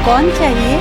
कौन चाहिए?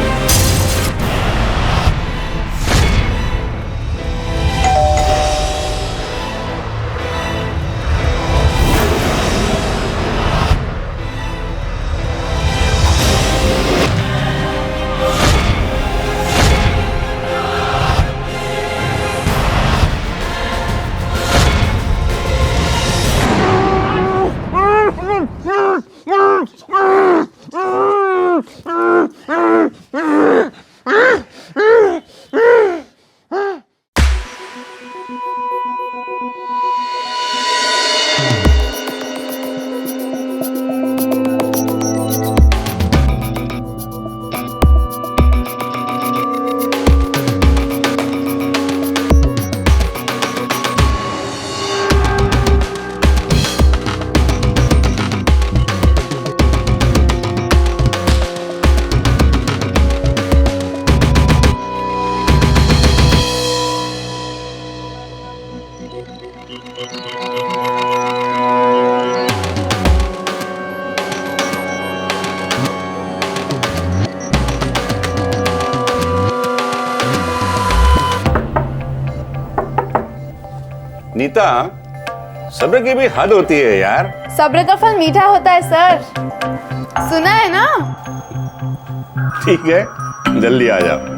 नीता, सब्र की भी हद होती है यार। सब्र का फल मीठा होता है सर, सुना है ना? ठीक है, जल्दी आ जाओ।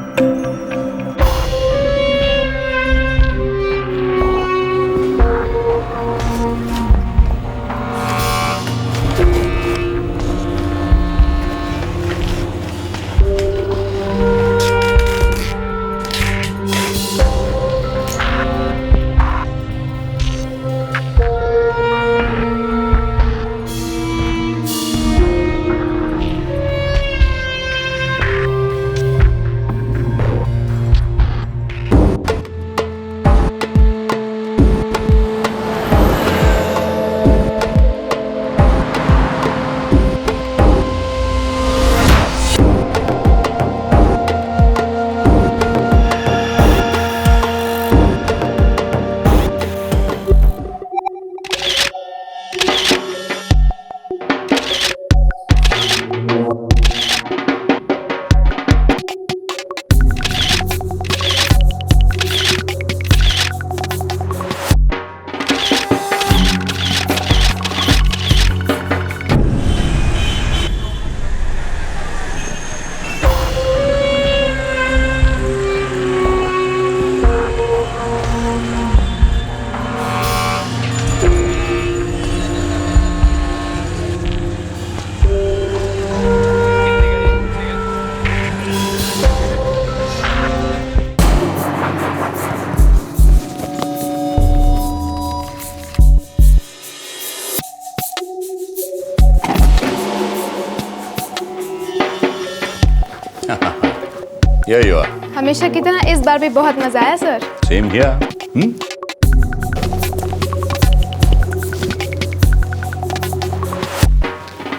Here you are. हमेशा की तरह इस बार भी बहुत मजा आया sir. Same here.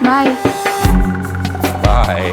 Bye. Bye.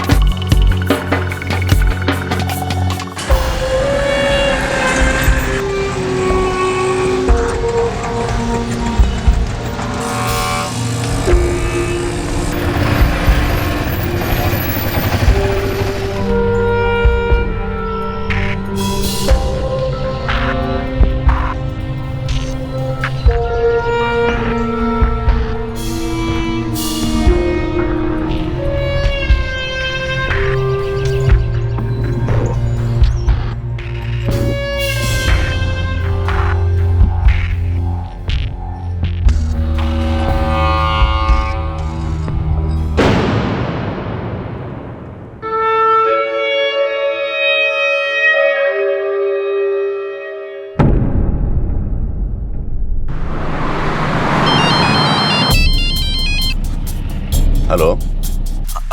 Hello.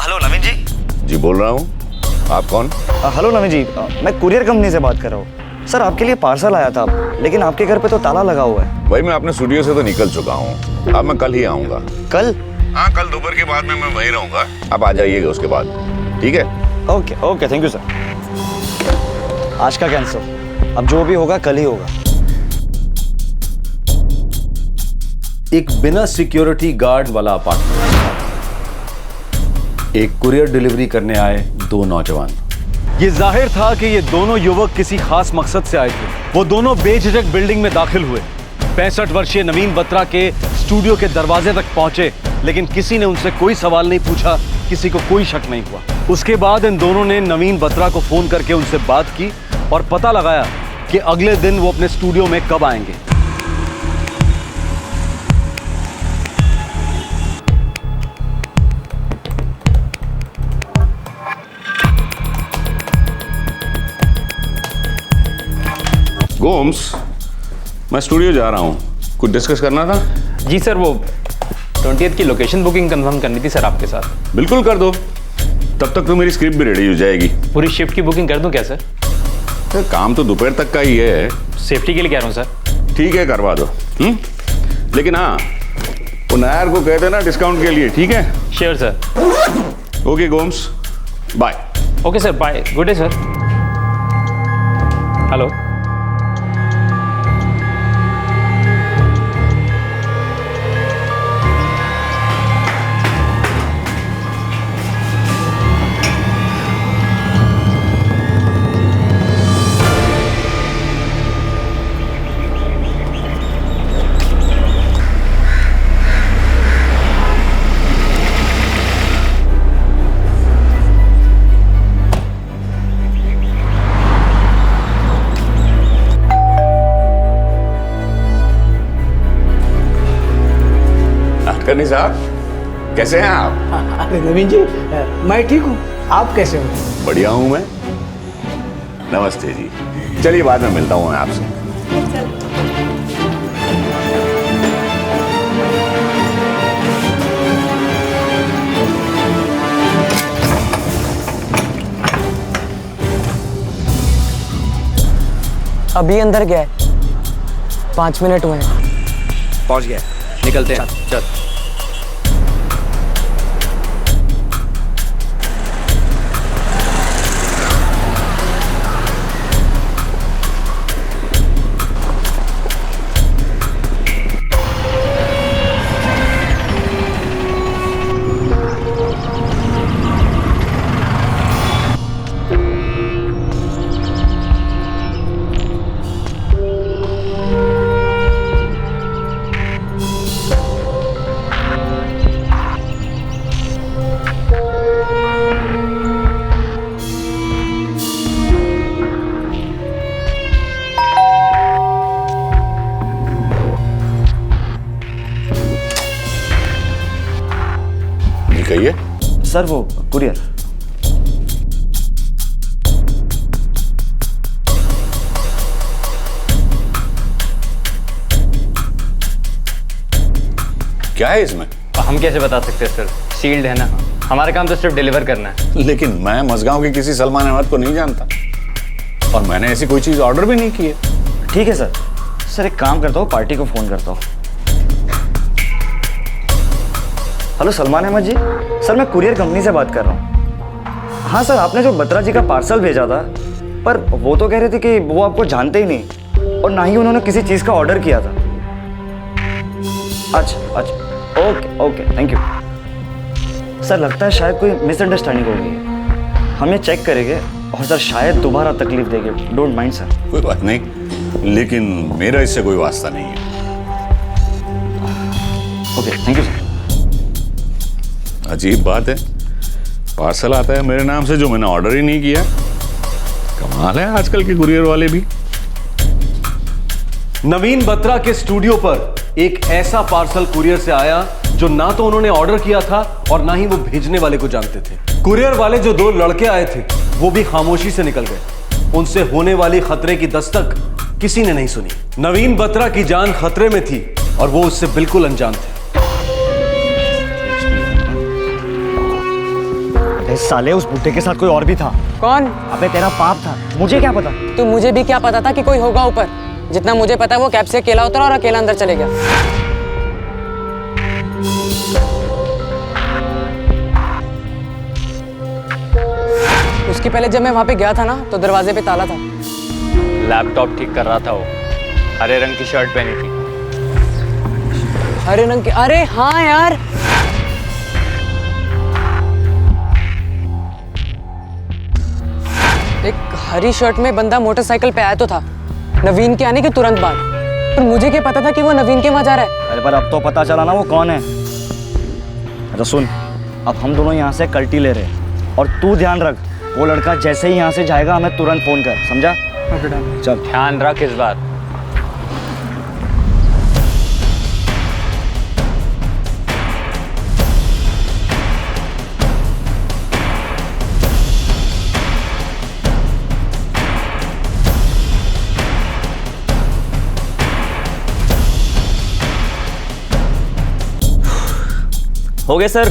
Hello Naveen ji. जी बोल रहा हूँ, आप कौन? हेलो नवीन जी, मैं कुरियर कंपनी से बात कर रहा हूँ। सर आपके लिए पार्सल आया था, लेकिन आपके घर पे तो ताला लगा हुआ है। भाई मैं अपने स्टूडियो से तो निकल चुका हूँ, अब मैं कल ही आऊँगा। कल? हाँ, कल दोपहर के बाद में मैं वहीं रहूँगा, आप आ जाइएगा उसके बाद, ठीक है? Okay okay, thank you sir. आज का कैंसिल, अब जो भी होगा कल ही होगा। एक बिना सिक्योरिटी गार्ड वाला अपार्टमेंट, एक कुरियर डिलीवरी करने आए दो नौजवान। ये जाहिर था कि ये दोनों युवक किसी खास मकसद से आए थे। वो दोनों बेझिझक बिल्डिंग में दाखिल हुए। 65 वर्षीय नवीन बत्रा के स्टूडियो के दरवाजे तक पहुंचे, लेकिन किसी ने उनसे कोई सवाल नहीं पूछा, किसी को कोई शक नहीं हुआ। उसके बाद इन दोनों ने नवीन बत्रा को फोन करके उनसे बात की और पता लगाया कि अगले दिन वो अपने स्टूडियो में कब आएंगे। गोम्स, मैं स्टूडियो जा रहा हूँ, कुछ डिस्कस करना था। जी सर, वो 20th की लोकेशन बुकिंग कंफर्म करनी थी सर आपके साथ। बिल्कुल कर दो, तब तक तो मेरी स्क्रिप्ट भी रेडी हो जाएगी। पूरी शिफ्ट की बुकिंग कर दूं क्या सर? तो काम तो दोपहर तक का ही है। सेफ्टी के लिए कह रहा हूँ सर। ठीक है, करवा दो। लेकिन हाँ, वो नायर को कह देना डिस्काउंट के लिए, ठीक है? Sure sir. Okay Gomes, bye. Okay sir, bye, good day sir. Hello. करनी साहब, कैसे हैं आप? अरे नवीन जी, मैं ठीक हूँ, आप कैसे हो? बढ़िया हूं मैं। नमस्ते जी, चलिए बाद में मिलता हूं मैं आपसे। अभी अंदर गया है, 5 मिनट हुए हैं। पहुंच गया, निकलते हैं। चल। कहिए। सर वो कुरियर। क्या है इसमें? हम कैसे बता सकते हैं सर, सील्ड है ना। हमारा काम तो सिर्फ डिलीवर करना है। लेकिन मैं मजगांव के किसी सलमान अहमद को नहीं जानता और मैंने ऐसी कोई चीज ऑर्डर भी नहीं की है। ठीक है सर। सर एक काम करता हूँ, पार्टी को फोन करता हूँ। हेलो सलमान अहमद जी, सर मैं कुरियर कंपनी से बात कर रहा हूँ। हाँ सर, आपने जो बत्रा जी का पार्सल भेजा था, पर वो तो कह रहे थे कि वो आपको जानते ही नहीं और ना ही उन्होंने किसी चीज़ का ऑर्डर किया था। अच्छा अच्छा, okay okay, thank you sir. लगता है शायद कोई मिसअंडरस्टैंडिंग हो गई है, हम ये चेक करेंगे और सर शायद दोबारा तकलीफ देंगे। Don't mind sir. कोई बात नहीं, लेकिन मेरा इससे कोई वास्ता नहीं है। Okay, thank you sir. अजीब बात है, पार्सल आता है मेरे नाम से जो मैंने ऑर्डर ही नहीं किया। कमाल है आजकल के कुरियर वाले भी। नवीन बत्रा के स्टूडियो पर एक ऐसा पार्सल कुरियर से आया जो ना तो उन्होंने ऑर्डर किया था और ना ही वो भेजने वाले को जानते थे। कुरियर वाले जो 2 लड़के आए थे वो भी खामोशी से निकल गए। उनसे होने वाली खतरे की दस्तक किसी ने नहीं सुनी। नवीन बत्रा की जान खतरे में थी और वो उससे बिल्कुल अनजान थे। साले, उस बूटे के साथ कोई और भी था। कौन? अबे तेरा पाप था, मुझे क्या पता। तो मुझे भी क्या पता था कि कोई होगा ऊपर। जितना मुझे पता है वो कैब से अकेला उतरा और अकेला अंदर चले गया। उसके पहले जब मैं वहां पे गया था ना, तो दरवाजे पे ताला था। लैपटॉप ठीक कर रहा था वो। हरे रंग की शर्ट पहनी थी। हरे रंग के? अरे हाँ यार, हरी शर्ट में बंदा मोटरसाइकिल पे आया तो था नवीन के आने के तुरंत बाद, पर मुझे क्या पता था कि वो नवीन के वहां जा रहा है। अरे पर अब तो पता चला ना वो कौन है। अच्छा सुन, अब हम दोनों यहाँ से कल्टी ले रहे हैं और तू ध्यान रख, वो लड़का जैसे ही यहाँ से जाएगा हमें तुरंत फोन कर, समझा? चल। ध्यान रख इस बार। हो गया सर।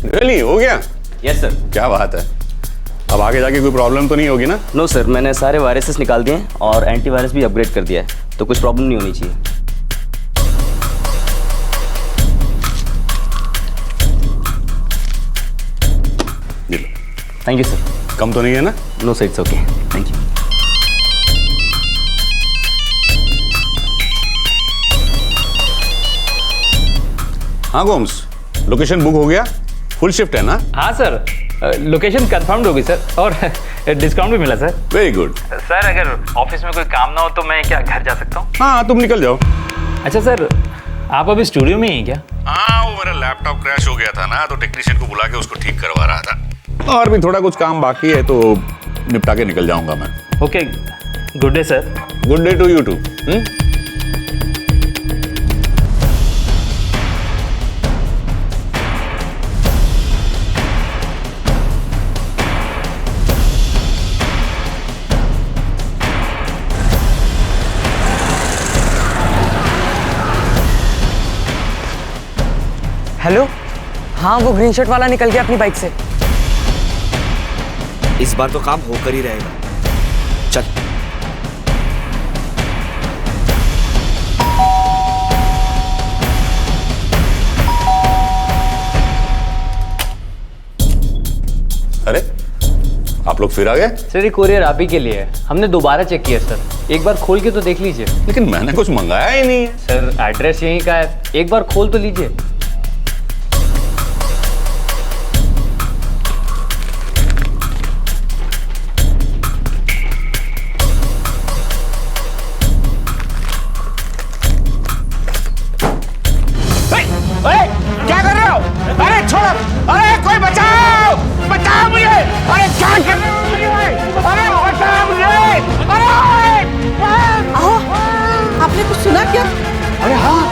रियली हो गया? Yes sir. क्या बात है। अब आगे जाके कोई प्रॉब्लम तो नहीं होगी ना? नो सर, मैंने सारे वायरसेस निकाल दिए हैं और एंटीवायरस भी अपग्रेड कर दिया है, तो कुछ प्रॉब्लम नहीं होनी चाहिए। ये लो। Thank you sir. कम तो नहीं है ना? No sir, it's okay, thank you. हाँ गोम्स, लोकेशन बुक हो गया? फुल शिफ्ट है ना? हाँ सर, लोकेशन कंफर्म्ड होगी सर और डिस्काउंट भी मिला सर। Very good. सर अगर ऑफिस में कोई काम ना हो तो मैं क्या घर जा सकता हूँ? हाँ तुम निकल जाओ। अच्छा सर, आप अभी स्टूडियो में ही हैं क्या? हाँ वो मेरा लैपटॉप क्रैश हो गया था ना, तो टेक्नीशियन को बुला के उसको ठीक करवा रहा था, और भी थोड़ा कुछ काम बाकी है तो निपटा के निकल जाऊंगा मैं। Okay, good day sir. Good day to you too. Hello, हाँ वो ग्रीन शर्ट वाला निकल गया अपनी बाइक से। इस बार तो काम होकर ही रहेगा, चल। अरे आप लोग फिर आ गए? सर ये कोरियर आप ही के लिए है, हमने दोबारा चेक किया सर, एक बार खोल के तो देख लीजिए। लेकिन मैंने कुछ मंगाया ही नहीं है। सर एड्रेस यहीं का है, एक बार खोल तो लीजिए। क्या कर रहे हो? अरे छोड़ो! अरे कोई बचाओ! बचाओ मुझे! अरे क्या कर रहे हो मुझे? अरे बचाओ मुझे! अरे! आपने कुछ सुना क्या? अरे हाँ,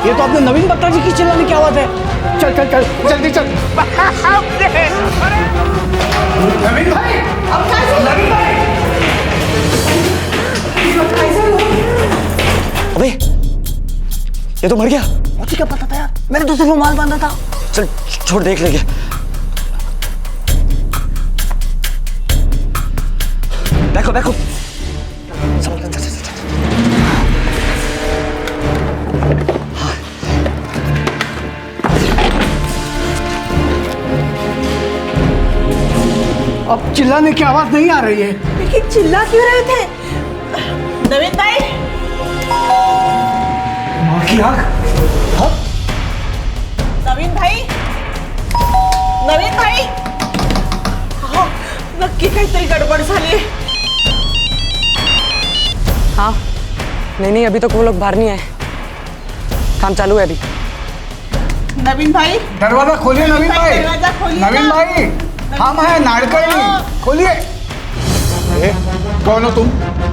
ये तो अपने नवीन बत्रा जी की चिल्लाने की आवाज है। चल चल चल, जल्दी चल। नवीन भाई! अब कैसे? नवीन भाई! अबे ये तो मर गया। मुझे क्या पता था यार, मैंने तो सिर्फ रुमाल बांधा था। चल छोड़, देख लेंगे। देखो देखो, चल चल चल चल। अब चिल्लाने की आवाज नहीं आ रही है। लेकिन चिल्ला क्यों रहे थे? नवीन भाई! माँ की आँख। नवीन भाई! नवीन भाई! हाँ, नक्की काहीतरी गडबड झाली। हाँ, नहीं अभी तक वो लोग बाहर नहीं आए, काम चालू है अभी। नवीन भाई! दरवाजा खोलिए नवीन भाई। दरवाजा खोलिए नवीन ना। भाई, हम हैं नाड़कई, खोलिए। कौन हो तुम?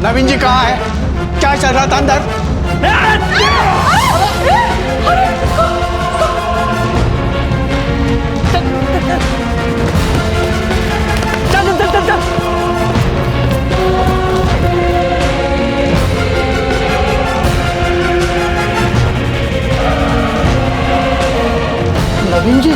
नवीन जी कहाँ है? क्या चल रहा था अंदर? चल चल चल चल। नवीन जी,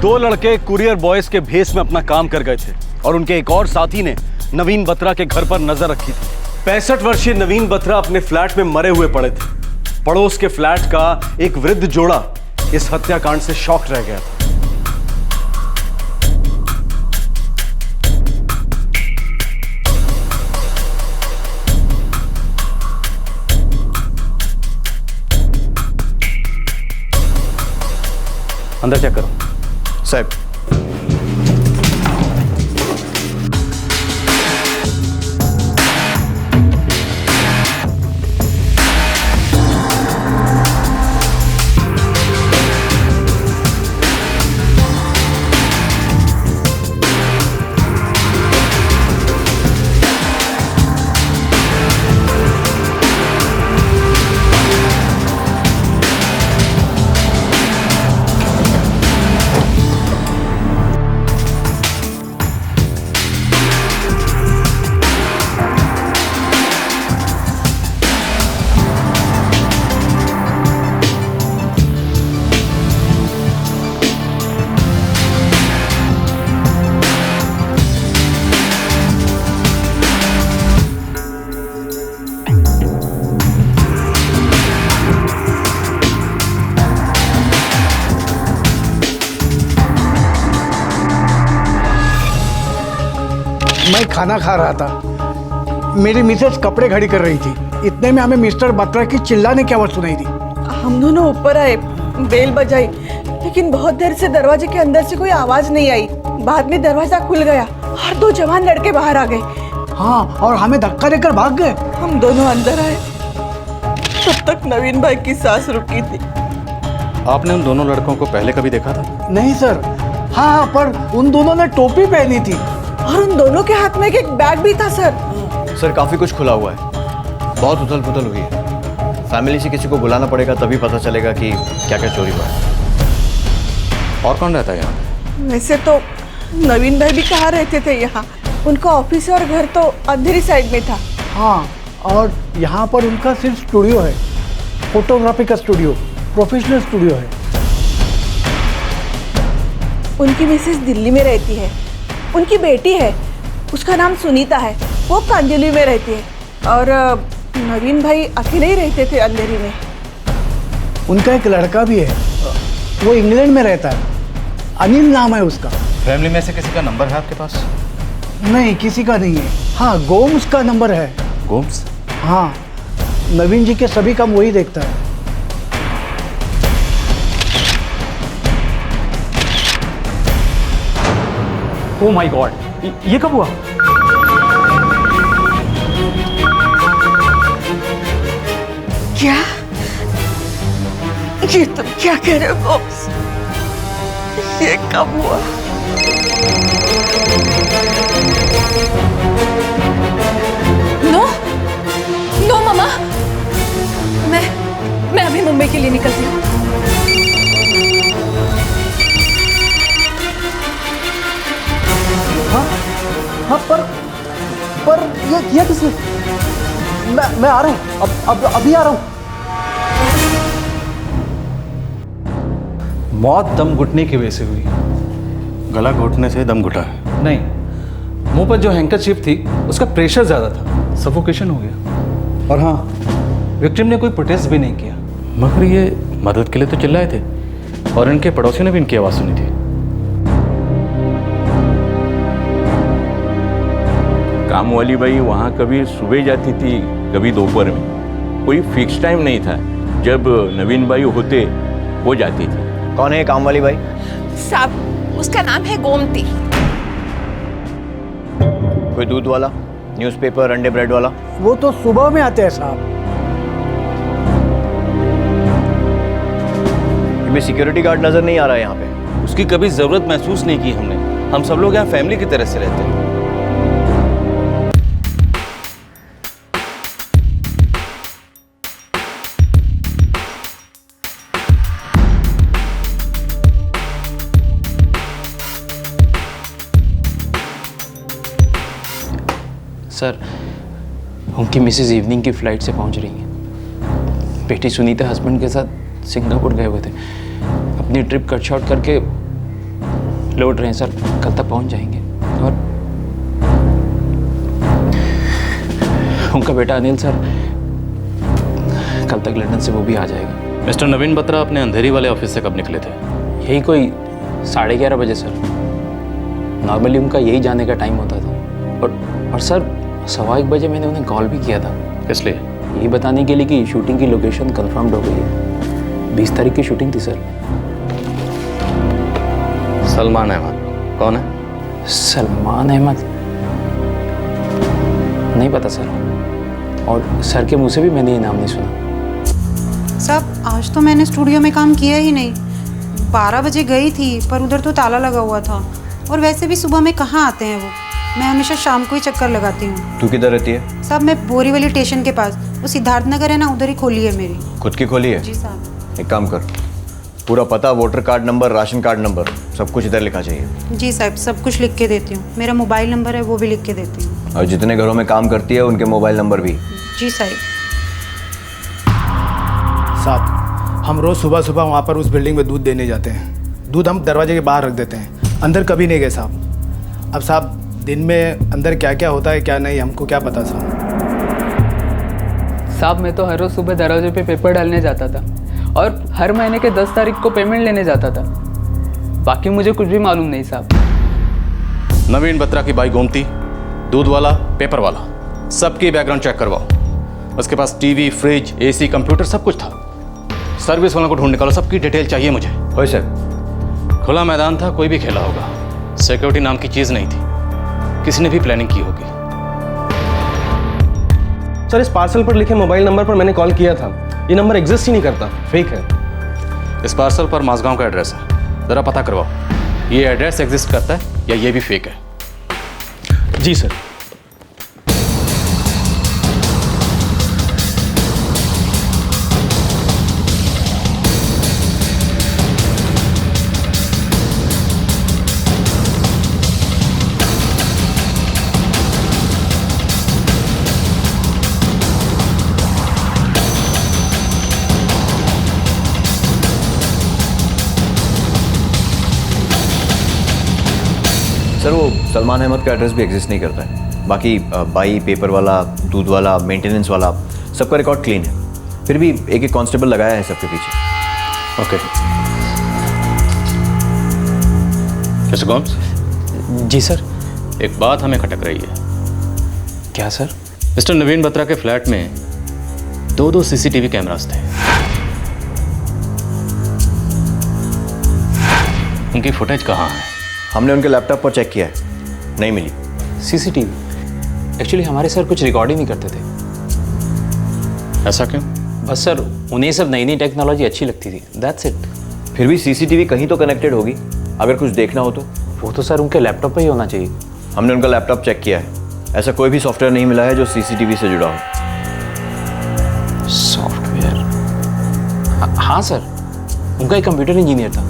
दो लड़के कुरियर बॉयज के भेस में अपना काम कर गए थे और उनके एक और साथी ने नवीन बत्रा के घर पर नजर रखी थी। 65 वर्षीय नवीन बत्रा अपने फ्लैट में मरे हुए पड़े थे। पड़ोस के फ्लैट का एक वृद्ध जोड़ा इस हत्याकांड से शॉक रह गया था। अंदर चेक करो। साहब, मैं खाना खा रहा था, मेरी मिसेस कपड़े खड़ी कर रही थी। इतने में हमें मिस्टर बत्रा की चिल्लाने की आवाज़ सुनाई दी। हम दोनों ऊपर आए, बेल बजाई, लेकिन बहुत देर से दरवाजे के अंदर से कोई आवाज़ नहीं आई। बाद में दरवाजा खुल गया और दो जवान लड़के बाहर आ गए। हाँ, और हमें धक्का देकर भाग गए। हम दोनों अंदर आए, तब तक नवीन भाई की सांस रुकी थी। आपने उन दोनों लड़कों को पहले कभी देखा था? नहीं सर। हाँ, पर उन दोनों ने टोपी पहनी थी और उन दोनों के हाथ में एक बैग भी था सर। सर काफ़ी कुछ खुला हुआ है, बहुत उथल पुथल हुई है। फैमिली से किसी को बुलाना पड़ेगा, तभी पता चलेगा कि क्या क्या चोरी हुआ है। और कौन रहता है यहाँ? वैसे तो नवीन भाई भी कहाँ रहते थे यहाँ, उनका ऑफिस और घर तो अंधेरी साइड में था। हाँ, और यहाँ पर उनका सिर्फ स्टूडियो है, फोटोग्राफी का स्टूडियो, प्रोफेशनल स्टूडियो है। उनकी मिसेस दिल्ली में रहती है, उनकी बेटी है, उसका नाम सुनीता है, वो कांदिवली में रहती है। और नवीन भाई अकेले ही रहते थे अंधेरी में। उनका एक लड़का भी है, वो इंग्लैंड में रहता है, अनिल नाम है उसका। फैमिली में से किसी का नंबर है आपके पास? नहीं, किसी का नहीं है। हाँ, गोम्स का नंबर है। गोम्स? हाँ, नवीन जी के सभी काम वही देखता है। ओ माय गॉड, ये कब हुआ? क्या? ये तुम क्या कह रहे हो बॉस? ये कब हुआ? नो नो मामा, मैं अभी मुंबई के लिए निकलती हूँ। हाँ, पर ये किया किसने? मैं आ रहा हूँ, अभी आ रहा हूँ। मौत दम घुटने की वजह से हुई। गला घोटने से दम घुटा है? नहीं, मुंह पर जो हैंकरचीफ थी उसका प्रेशर ज़्यादा था, सफोकेशन हो गया। और हाँ, विक्टिम ने कोई प्रोटेस्ट भी नहीं किया। मगर ये मदद के लिए तो चिल्लाए थे और इनके पड़ोसियों ने भी इनकी आवाज़ सुनी थी। काम वाली बाई वहाँ कभी सुबह जाती थी, कभी दोपहर में, कोई फिक्स टाइम नहीं था। जब नवीन बाई होते वो जाती थी। कौन है काम वाली बाई? साहब, उसका नाम है गोमती। कोई दूध वाला, न्यूज़पेपर, अंडे, ब्रेड वाला? वो तो सुबह में आते हैं साहब। भी सिक्योरिटी गार्ड नजर नहीं आ रहा है यहाँ पे। उसकी कभी ज़रूरत महसूस नहीं की हमने। हम सब लोग यहाँ फैमिली की तरह से रहते हैं। सर, उनकी मिसेज इवनिंग की फ़्लाइट से पहुंच रही हैं। बेटी सुनीता हस्बैंड के साथ सिंगापुर गए हुए थे। अपनी ट्रिप कट शॉर्ट करके लौट रहे हैं सर, कल तक पहुंच जाएंगे। और उनका बेटा अनिल सर कल तक लंदन से वो भी आ जाएगा। मिस्टर नवीन बत्रा अपने अंधेरी वाले ऑफिस से कब निकले थे? यही कोई 11:30 बजे सर। नॉर्मली उनका यही जाने का टाइम होता था। और सर 1:15 बजे मैंने उन्हें कॉल भी किया था। किस लिए? यही बताने के लिए कि शूटिंग की लोकेशन कंफर्म्ड हो गई है। 20 तारीख की शूटिंग थी सर। सलमान अहमद कौन है? सलमान अहमद नहीं पता सर, और सर के मुंह से भी मैंने ये नाम नहीं सुना। साहब आज तो मैंने स्टूडियो में काम किया ही नहीं। 12 बजे गई थी पर उधर तो ताला लगा हुआ था, और वैसे भी सुबह में कहाँ आते हैं वो। मैं हमेशा शाम को ही चक्कर लगाती हूँ। तू किधर रहती है? साहब मैं बोरीवली स्टेशन के पास, वो सिद्धार्थ नगर है ना, उधर ही खोली है मेरी। खुद की खोली है? जी साहब। एक काम कर, पूरा पता, voter card number, ration card number, सब कुछ इधर लिखा चाहिए। जी साहब, सब कुछ लिख के देती हूँ। मेरा मोबाइल नंबर है वो भी लिख के देती हूँ। और जितने घरों में काम करती है उनके मोबाइल नंबर भी। जी साहब। साहब हम रोज़ सुबह सुबह वहाँ पर उस बिल्डिंग में दूध देने जाते हैं। दूध हम दरवाजे के बाहर रख देते हैं, अंदर कभी नहीं गए साहब। अब साहब दिन में अंदर क्या क्या होता है क्या नहीं, हमको क्या पता साहब। साहब मैं तो हर रोज़ सुबह दरवाजे पे पेपर डालने जाता था, और हर महीने के 10 तारीख को पेमेंट लेने जाता था। बाकी मुझे कुछ भी मालूम नहीं साहब। नवीन बत्रा की बाई गोमती, दूध वाला, पेपर वाला, सबकी बैकग्राउंड चेक करवाओ। उसके पास टीवी, फ्रिज, एसी, कंप्यूटर सब कुछ था। सर्विस वालों को ढूंढ निकालो, सबकी डिटेल चाहिए मुझे। ओए सर। खुला मैदान था, कोई भी खेला होगा। सिक्योरिटी नाम की चीज़ नहीं थी, किसी ने भी प्लानिंग की होगी। सर इस पार्सल पर लिखे मोबाइल नंबर पर मैंने कॉल किया था, ये नंबर एग्जिस्ट ही नहीं करता, फेक है। इस पार्सल पर माझगांव का एड्रेस है, ज़रा पता करवाओ ये एड्रेस एग्जिस्ट करता है या ये भी फेक है। जी सर। सर वो सलमान अहमद का एड्रेस भी एग्जिस्ट नहीं करता है। बाकी बाई, पेपर वाला, दूध वाला, मेंटेनेंस वाला, सबका रिकॉर्ड क्लीन है। फिर भी एक एक कांस्टेबल लगाया है सबके पीछे। ओके। मिस्टर गोम्स। जी सर। एक बात हमें खटक रही है। क्या सर? मिस्टर नवीन बत्रा के फ्लैट में 2 सीसीटीवी कैमरास थे। उनकी फुटेज कहाँ है? हमने उनके लैपटॉप पर चेक किया है, नहीं मिली। सीसीटीवी एक्चुअली हमारे सर कुछ रिकॉर्ड ही नहीं करते थे। ऐसा क्यों? बस सर उन्हें सब नई नई टेक्नोलॉजी अच्छी लगती थी, दैट्स इट। फिर भी सीसीटीवी कहीं तो कनेक्टेड होगी, अगर कुछ देखना हो तो। वो तो सर उनके लैपटॉप पे ही होना चाहिए। हमने उनका लैपटॉप चेक किया है, ऐसा कोई भी सॉफ्टवेयर नहीं मिला है जो सीसीटीवी से जुड़ा हो। सॉफ्टवेयर? हाँ सर, उनका एक कंप्यूटर इंजीनियर था।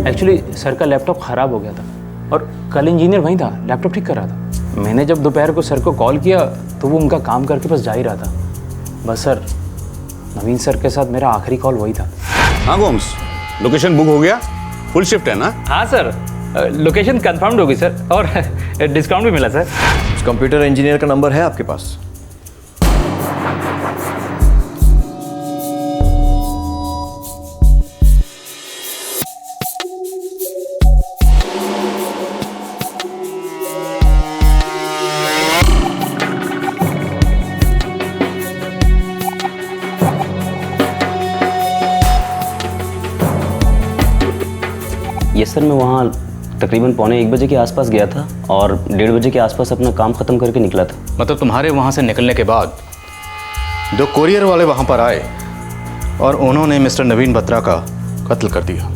एक्चुअली सर का लैपटॉप ख़राब हो गया था, और कल इंजीनियर वहीं था, लैपटॉप ठीक कर रहा था। मैंने जब दोपहर को सर को कॉल किया तो वो उनका काम करके बस जा ही रहा था। बस सर नवीन सर के साथ मेरा आखिरी कॉल वही था। हाँ गोम्स, लोकेशन बुक हो गया? फुल शिफ्ट है ना? हाँ सर, लोकेशन कंफर्म्ड होगी सर, और डिस्काउंट भी मिला सर। उस कंप्यूटर इंजीनियर का नंबर है आपके पास? यस सर, मैं वहाँ तकरीबन 1:45 बजे के आसपास गया था और 1:30 बजे के आसपास अपना काम ख़त्म करके निकला था। मतलब तुम्हारे वहाँ से निकलने के बाद 2 कोरियर वाले वहाँ पर आए और उन्होंने मिस्टर नवीन बत्रा का कत्ल कर दिया।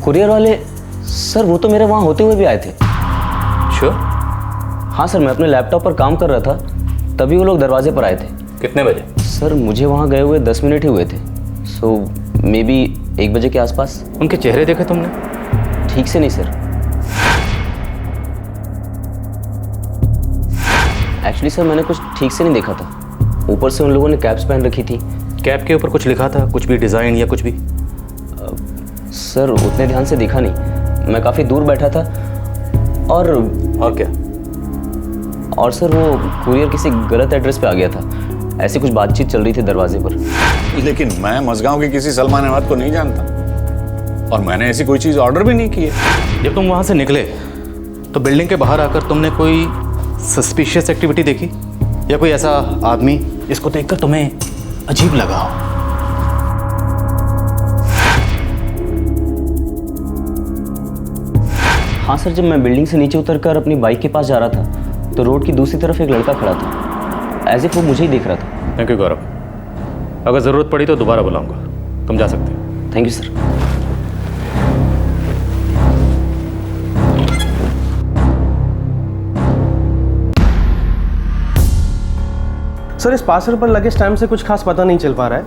कुरियर वाले? सर वो तो मेरे वहाँ होते हुए भी आए थे। श्योर? हाँ सर, मैं अपने लैपटॉप पर काम कर रहा था, तभी वो लोग दरवाजे पर आए थे। कितने बजे? सर मुझे वहाँ गए हुए 10 मिनट ही हुए थे, सो मे बी 1 बजे के आसपास। उनके चेहरे देखे तुमने? ठीक से नहीं सर, एक्चुअली सर मैंने कुछ ठीक से नहीं देखा था। ऊपर से उन लोगों ने कैप्स पहन रखी थी। कैप के ऊपर कुछ लिखा था, कुछ भी डिज़ाइन या कुछ भी? सर उतने ध्यान से देखा नहीं, मैं काफ़ी दूर बैठा था। और क्या? और सर वो कुरियर किसी गलत एड्रेस पे आ गया था, ऐसी कुछ बातचीत चल रही थी दरवाजे पर। लेकिन मैं मझगांव के किसी सलमान अहमद को नहीं जानता, और मैंने ऐसी कोई चीज़ ऑर्डर भी नहीं की है। जब तुम वहाँ से निकले तो बिल्डिंग के बाहर आकर तुमने कोई सस्पिशियस एक्टिविटी देखी, या कोई ऐसा आदमी जिसको देखकर तुम्हें अजीब लगा हो? हाँ सर, जब मैं बिल्डिंग से नीचे उतरकर अपनी बाइक के पास जा रहा था तो रोड की दूसरी तरफ एक लड़का खड़ा था, एज इफ वो मुझे ही देख रहा था। थैंक यू गौरव। अगर ज़रूरत पड़ी तो दोबारा बुलाऊंगा, तुम जा सकते हो। Thank you sir. सर, इस पार्सल पर लगे स्टैम्प से कुछ खास पता नहीं चल पा रहा है।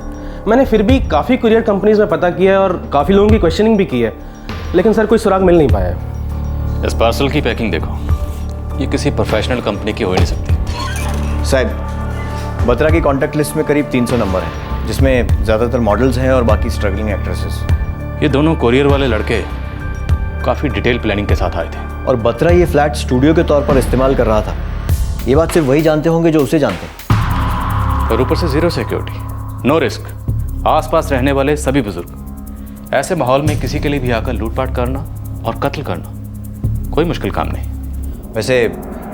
मैंने फिर भी काफ़ी कुरियर कंपनीज में पता किया है और काफ़ी लोगों की क्वेश्चनिंग भी की है, लेकिन सर कोई सुराग मिल नहीं पाया है। इस पार्सल की पैकिंग देखो, ये किसी प्रोफेशनल कंपनी की हो ही नहीं सकती। साहब, बत्रा की कॉन्टैक्ट लिस्ट में करीब 300 नंबर हैं, जिसमें ज़्यादातर मॉडल्स हैं और बाकी स्ट्रगलिंग एक्ट्रेसेस। ये दोनों कोरियर वाले लड़के काफ़ी डिटेल प्लानिंग के साथ आए थे। और बत्रा ये फ्लैट स्टूडियो के तौर पर इस्तेमाल कर रहा था। ये बात सिर्फ वही जानते होंगे जो उसे जानते हैं। और ऊपर से ज़ीरो सिक्योरिटी, नो रिस्क, आसपास रहने वाले सभी बुजुर्ग। ऐसे माहौल में किसी के लिए भी आकर लूटपाट करना और कत्ल करना कोई मुश्किल काम नहीं। वैसे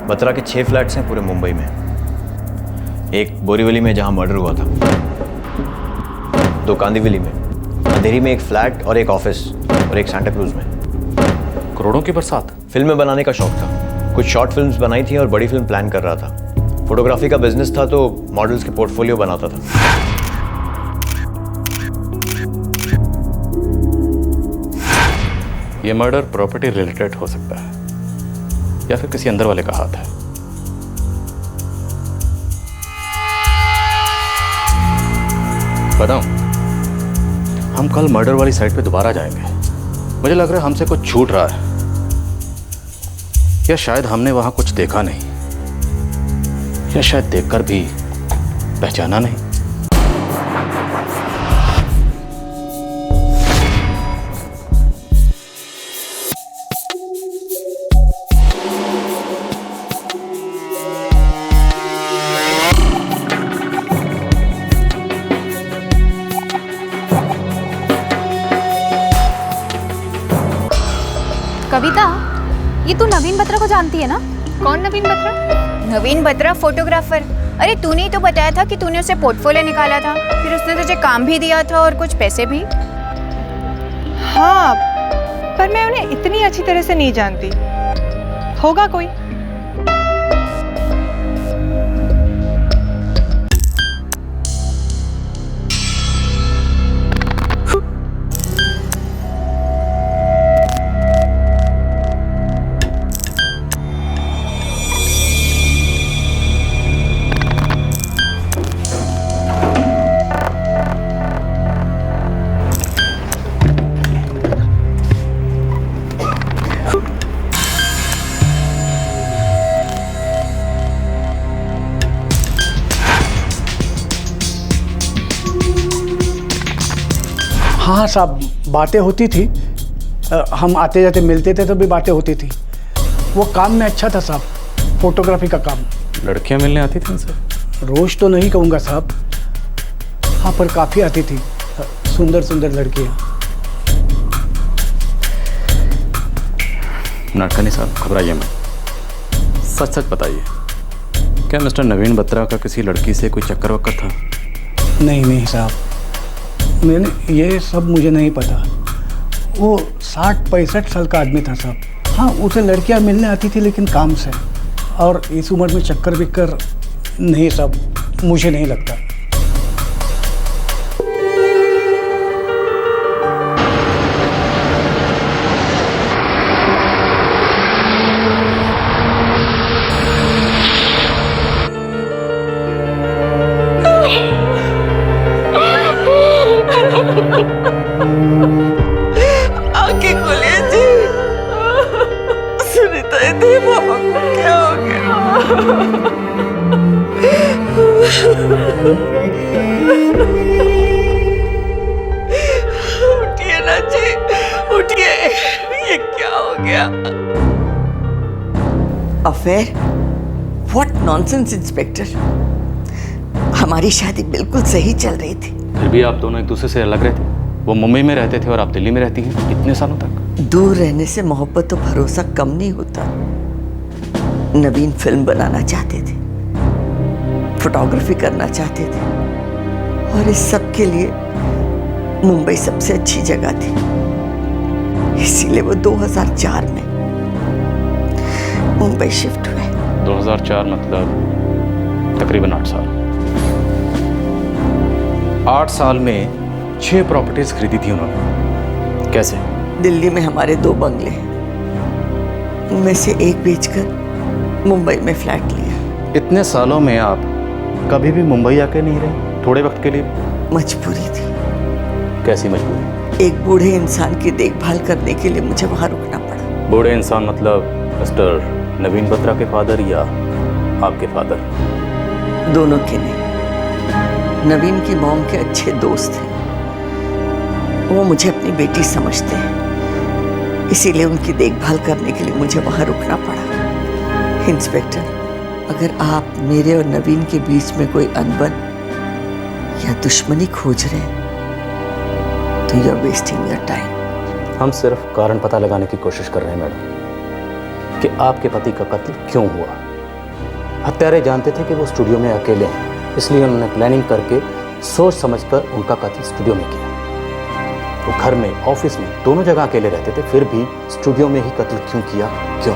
बत्रा के 6 फ्लैट्स हैं पूरे मुंबई में। एक बोरीवली में जहां मर्डर हुआ था, 2 कांदिवली में, अंधेरी में एक फ्लैट और एक ऑफिस, और एक सांता क्रूज में। करोड़ों की बरसात। फिल्में बनाने का शौक था, कुछ शॉर्ट फिल्म्स बनाई थी और बड़ी फिल्म प्लान कर रहा था। फोटोग्राफी का बिजनेस था तो मॉडल्स के पोर्टफोलियो बनाता था। ये मर्डर प्रॉपर्टी रिलेटेड हो सकता है या फिर किसी अंदर वाले का हाथ है। बताऊं, हम कल मर्डर वाली साइट पे दोबारा जाएंगे। मुझे लग रहा है हमसे कुछ छूट रहा है, या शायद हमने वहां कुछ देखा नहीं, या शायद देखकर भी पहचाना नहीं। कविता, ये तू नवीन बत्रा को जानती है ना? कौन नवीन बत्रा? नवीन बत्रा फोटोग्राफर। अरे तूने ही तो बताया था कि तूने उससे पोर्टफोलियो निकाला था, फिर उसने तुझे काम भी दिया था और कुछ पैसे भी। हाँ, पर मैं उन्हें इतनी अच्छी तरह से नहीं जानती। होगा कोई। हाँ साहब, बातें होती थी। हम आते जाते मिलते थे तो भी बातें होती थी। वो काम में अच्छा था साहब, फोटोग्राफी का काम। लड़कियां मिलने आती थी उनसे? रोज तो नहीं कहूँगा साहब, हाँ पर काफ़ी आती थी, सुंदर सुंदर लड़कियाँ। नाटकानी साहब, घबराइए मत, सच सच बताइए, क्या मिस्टर नवीन बत्रा का किसी लड़की से कोई चक्कर वक्कर था? नहीं नहीं साहब, मैंने ये सब मुझे नहीं पता। वो 60-65 साल का आदमी था साहब। हाँ, उसे लड़कियां मिलने आती थी लेकिन काम से, और इस उम्र में चक्कर बिक्कर नहीं साहब, मुझे नहीं लगता। आंखें खोलिए जी। सुनीता, इतने पापा को क्या हो गया? उठिए ना जी, उठिए। ये क्या हो गया? अफेयर? What nonsense inspector. हमारी शादी बिल्कुल सही चल रही थी। फिर भी आप दोनों एक दूसरे से अलग रहते। वो मुंबई में रहते थे और आप दिल्ली में रहती हैं इतने सालों तक। दूर रहने से मोहब्बत और भरोसा कम नहीं होता। नवीन फिल्म बनाना चाहते थे, फोटोग्राफी करना चाहते थे, और इस सब के लिए मुंबई सबसे अच्छी जगह थी। इसीलिए वो 2004 में मुंबई शिफ्ट हुए। 2004 मतलब तकरीबन 8 साल। 8 साल में 6 प्रॉपर्टीज खरीदी थी उन्होंने। कैसे? दिल्ली में हमारे 2 बंगले हैं, उनमें से एक बेचकर मुंबई में फ्लैट लिया। इतने सालों में आप कभी भी मुंबई आके नहीं रहे थोड़े वक्त के लिए? मजबूरी थी। कैसी मजबूरी? एक बूढ़े इंसान की देखभाल करने के लिए मुझे वहां रुकना पड़ा। बूढ़े इंसान मतलब मिस्टर नवीन बत्रा के फादर या आपके फादर? दोनों के नहीं। नवीन की मॉम के अच्छे दोस्त थे, वो मुझे अपनी बेटी समझते हैं, इसीलिए उनकी देखभाल करने के लिए मुझे वहां रुकना पड़ा। इंस्पेक्टर, अगर आप मेरे और नवीन के बीच में कोई अनबन या दुश्मनी खोज रहे हैं तो you are wasting your time. हम सिर्फ कारण पता लगाने की कोशिश कर रहे हैं मैडम कि आपके पति का कत्ल क्यों हुआ। हत्यारे जानते थे कि वो स्टूडियो में अकेले हैं, इसलिए उन्होंने प्लानिंग करके सोच समझकर उनका कत्ल स्टूडियो में किया। वो घर में, ऑफिस में, दोनों जगह अकेले रहते थे, फिर भी स्टूडियो में ही कत्ल क्यों किया? क्यों?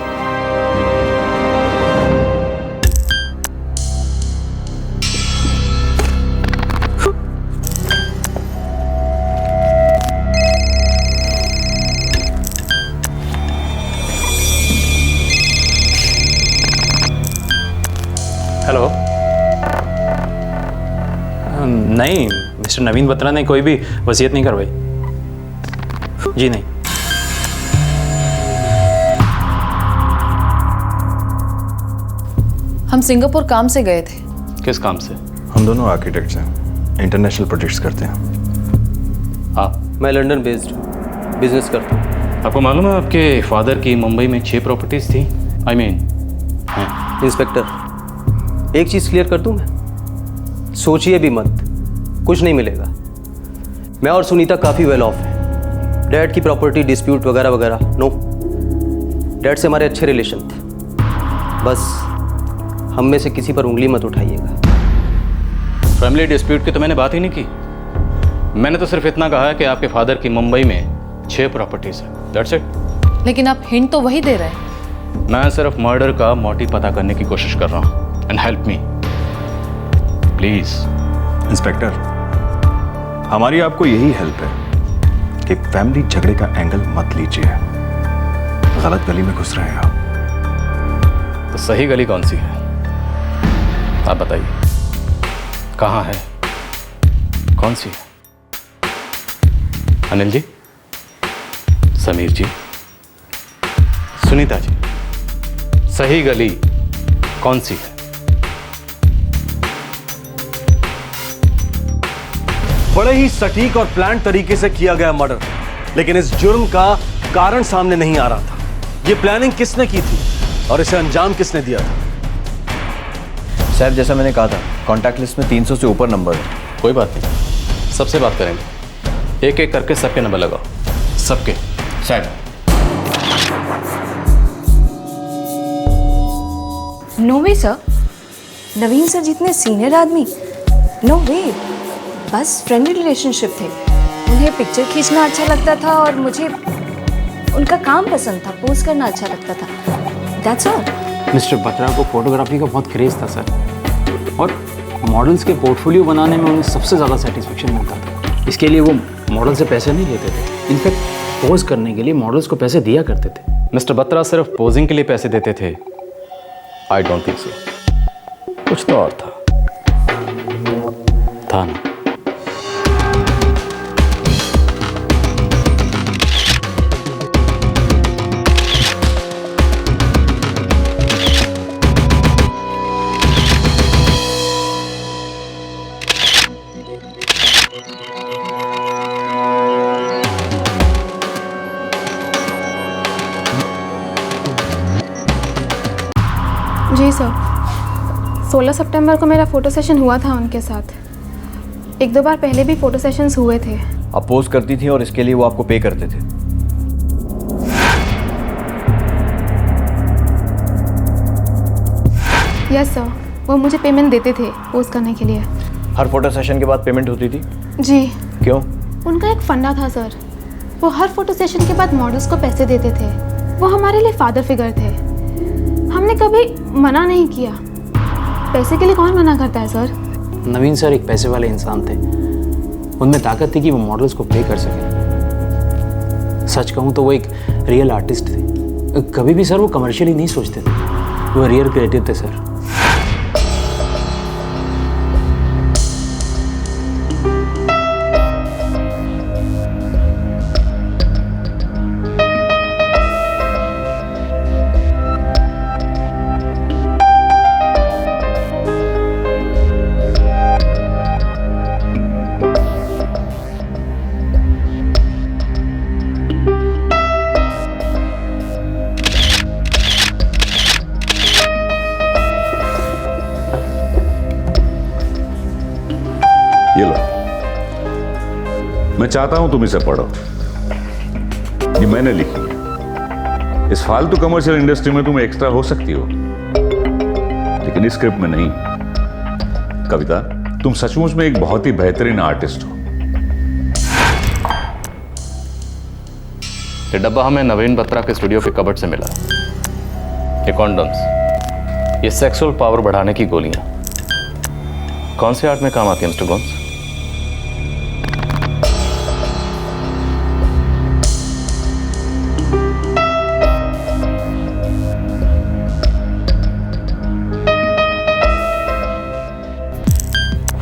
हेलो। नहीं, मिस्टर नवीन बत्रा ने कोई भी वसीयत नहीं करवाई। जी नहीं। हम सिंगापुर काम से गए थे। किस काम से? हम दोनों आर्किटेक्ट्स हैं, इंटरनेशनल प्रोजेक्ट्स करते हैं। आप? मैं लंदन बेस्ड बिजनेस करता हूँ। आपको मालूम है आपके फादर की मुंबई में 6 प्रॉपर्टीज थी? आई मीन इंस्पेक्टर, एक चीज़ क्लियर कर दूं मैं, सोचिए भी मत, कुछ नहीं मिलेगा। मैं और सुनीता काफ़ी वेल ऑफ हैं। डैड की प्रॉपर्टी डिस्प्यूट वगैरह वगैरह नो। डैड से हमारे अच्छे रिलेशन थे, बस हम में से किसी पर उंगली मत उठाइएगा। फैमिली डिस्प्यूट की तो मैंने बात ही नहीं की। मैंने तो सिर्फ इतना कहा है कि आपके फादर की मुंबई में 6 प्रॉपर्टीज है, दैट्स इट। लेकिन आप हिंट तो वही दे रहे हैं। मैं सिर्फ मर्डर का मोटिव पता करने की कोशिश कर रहा हूँ। And help me please. Inspector, हमारी आपको यही हेल्प है कि फैमिली झगड़े का एंगल मत लीजिए। गलत गली में घुस रहे हैं आप। तो सही गली कौन सी है आप बताइए, कहाँ है, कौन सी है? अनिल जी, समीर जी, सुनीता जी, सही गली कौन सी है? बड़े ही सटीक और प्लान तरीके से किया गया मर्डर, लेकिन इस जुर्म का कारण सामने नहीं आ रहा था। ये प्लानिंग किसने की थी और इसे अंजाम किसने दिया था? साहब, जैसा मैंने कहा था, कॉन्टैक्ट लिस्ट में 300 से ऊपर नंबर है। कोई बात नहीं, सबसे बात करेंगे। एक एक करके सबके नंबर लगाओ, सबके। साइड। नो वे सर, नवीन सर जितने सीनियर आदमी, नो वे। बस फ्रेंडली रिलेशनशिप थे। उन्हें पिक्चर खींचना अच्छा लगता था और मुझे उनका काम पसंद था, पोज करना अच्छा लगता था, दैट्स ऑल। मिस्टर बत्रा को फोटोग्राफी का बहुत क्रेज था सर, और मॉडल्स के पोर्टफोलियो बनाने में उन्हें सबसे ज़्यादा सेटिस्फेक्शन मिलता था। इसके लिए वो मॉडल से पैसे नहीं लेते थे, इनफैक्ट पोज करने के लिए मॉडल्स को पैसे दिया करते थे। मिस्टर बत्रा सिर्फ पोजिंग के लिए पैसे देते थे? I don't think so. कुछ तो और था ना? जी सर, 16 सितंबर को मेरा फ़ोटो सेशन हुआ था उनके साथ। 1-2 बार पहले भी फ़ोटो सेशंस हुए थे। आप पोज करती थी और इसके लिए वो आपको पे करते थे? यस सर, वो मुझे पेमेंट देते थे पोस्ट करने के लिए। हर फोटो सेशन के बाद पेमेंट होती थी? जी। क्यों? उनका एक फंडा था सर, वो हर फोटो सेशन के बाद मॉडल्स को पैसे देते थे। वो हमारे लिए फादर फिगर थे। हमने कभी मना नहीं किया। पैसे के लिए कौन मना करता है सर? नवीन सर एक पैसे वाले इंसान थे, उनमें ताकत थी कि वो मॉडल्स को पे कर सके। सच कहूँ तो वो एक रियल आर्टिस्ट थे। कभी भी सर वो कमर्शियली नहीं सोचते थे, वो रियल क्रिएटिव थे सर। ये लो, मैं चाहता हूं तुम इसे पढ़ो। ये मैंने लिखी है। इस फालतू कमर्शियल इंडस्ट्री में तुम एक्स्ट्रा हो सकती हो, लेकिन इस स्क्रिप्ट में नहीं। कविता, तुम सचमुच में एक बहुत ही बेहतरीन आर्टिस्ट हो। ये डब्बा हमें नवीन बत्रा के स्टूडियो के कबर्ड से मिला। ये कॉन्डम्स, ये सेक्सुअल पावर बढ़ाने की गोलियां, कौन से आर्ट में काम आती है मिस्टर गोम्स?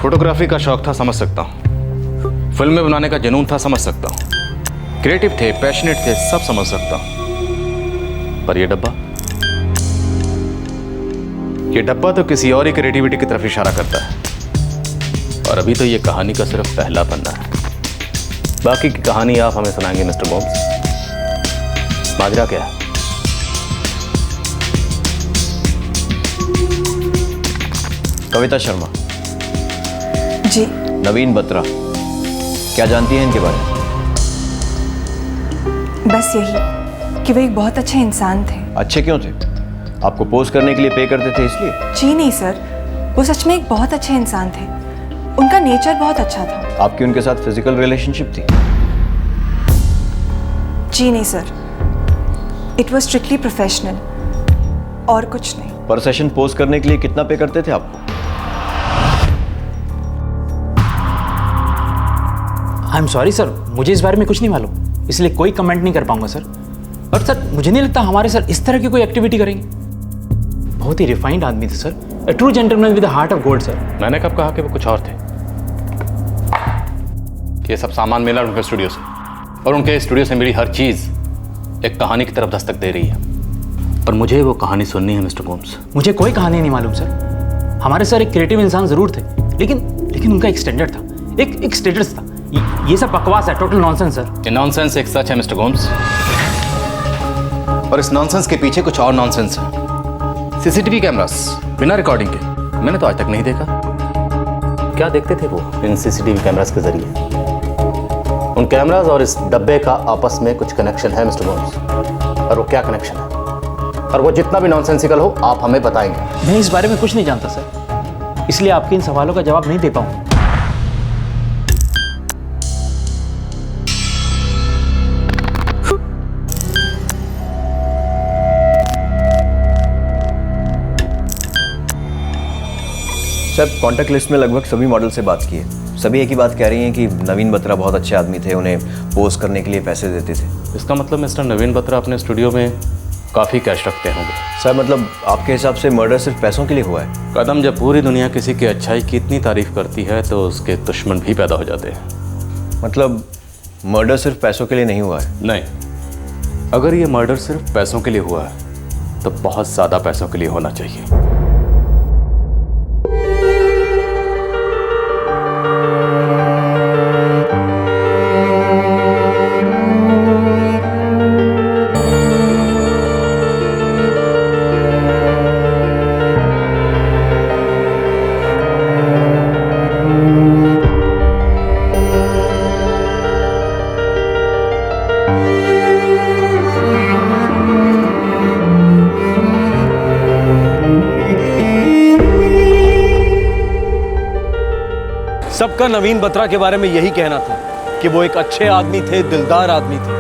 फोटोग्राफी का शौक था, समझ सकता हूं। फिल्में बनाने का जुनून था, समझ सकता हूं। क्रिएटिव थे, पैशनेट थे, सब समझ सकता हूं। पर ये डब्बा तो किसी और ही क्रिएटिविटी की तरफ इशारा करता है। और अभी तो ये कहानी का सिर्फ पहला पन्ना है। बाकी की कहानी आप हमें सुनाएंगे मिस्टर गोम्स। माजरा क्या है? कविता शर्मा जी। नवीन बत्रा, क्या जानती हैं इनके बारे में? बस यही कि वो एक बहुत अच्छे इंसान थे। अच्छे क्यों थे? आपको पोज करने के लिए पे करते थे इसलिए? जी नहीं सर, वो सच में एक बहुत अच्छे इंसान थे। उनका नेचर बहुत अच्छा था। आपकी उनके साथ फिजिकल रिलेशनशिप थी? जी नहीं sir, it was strictly professional और कुछ नहीं। पर सेशन पोज करने के लिए कितना पे करते थे आपको? आई एम सॉरी सर, मुझे इस बारे में कुछ नहीं मालूम, इसलिए कोई कमेंट नहीं कर पाऊंगा सर। और सर मुझे नहीं लगता हमारे सर इस तरह की कोई एक्टिविटी करेंगे। बहुत ही रिफाइंड आदमी थे sir, A true gentleman with a heart of gold sir. मैंने कब कहा कि वो कुछ और थे? ये सब सामान मिला उनके स्टूडियो से, और उनके स्टूडियो से मिली हर चीज एक कहानी की तरफ दस्तक दे रही है। पर मुझे वो कहानी सुननी है मिस्टर गोम्स। मुझे कोई कहानी नहीं मालूम सर। हमारे सर एक क्रिएटिव इंसान जरूर थे, लेकिन उनका एक स्टैंडर्ड था, एक स्टेटस था। ये सब बकवास है, टोटल नॉनसेंस सर। ये नॉनसेंस एक सच है मिस्टर गोम्स, और इस नॉनसेंस के पीछे कुछ और नॉनसेंस है। सीसीटीवी कैमरास बिना रिकॉर्डिंग के मैंने तो आज तक नहीं देखा। क्या देखते थे वो इन सीसीटीवी कैमरास के जरिए? उन कैमरास और इस डब्बे का आपस में कुछ कनेक्शन है मिस्टर गोम्स, और वो क्या कनेक्शन है, और वो जितना भी नॉनसेंसिकल हो आप हमें बताएंगे। मैं इस बारे में कुछ नहीं जानता सर, इसलिए आपके इन सवालों का जवाब नहीं दे पाऊंगा। सर, कॉन्टैक्ट लिस्ट में लगभग सभी मॉडल से बात की है। सभी एक ही बात कह रही हैं कि नवीन बत्रा बहुत अच्छे आदमी थे, उन्हें पोज करने के लिए पैसे देते थे। इसका मतलब मिस्टर नवीन बत्रा अपने स्टूडियो में काफ़ी कैश रखते होंगे। सर मतलब आपके हिसाब से मर्डर सिर्फ पैसों के लिए हुआ है? कदम, जब पूरी दुनिया किसी की अच्छाई की इतनी तारीफ करती है तो उसके दुश्मन भी पैदा हो जाते हैं। मतलब मर्डर सिर्फ पैसों के लिए नहीं हुआ है? नहीं, अगर ये मर्डर सिर्फ पैसों के लिए हुआ है तो बहुत ज़्यादा पैसों के लिए होना चाहिए। सबका नवीन बत्रा के बारे में यही कहना था कि वो एक अच्छे आदमी थे, दिलदार आदमी थे,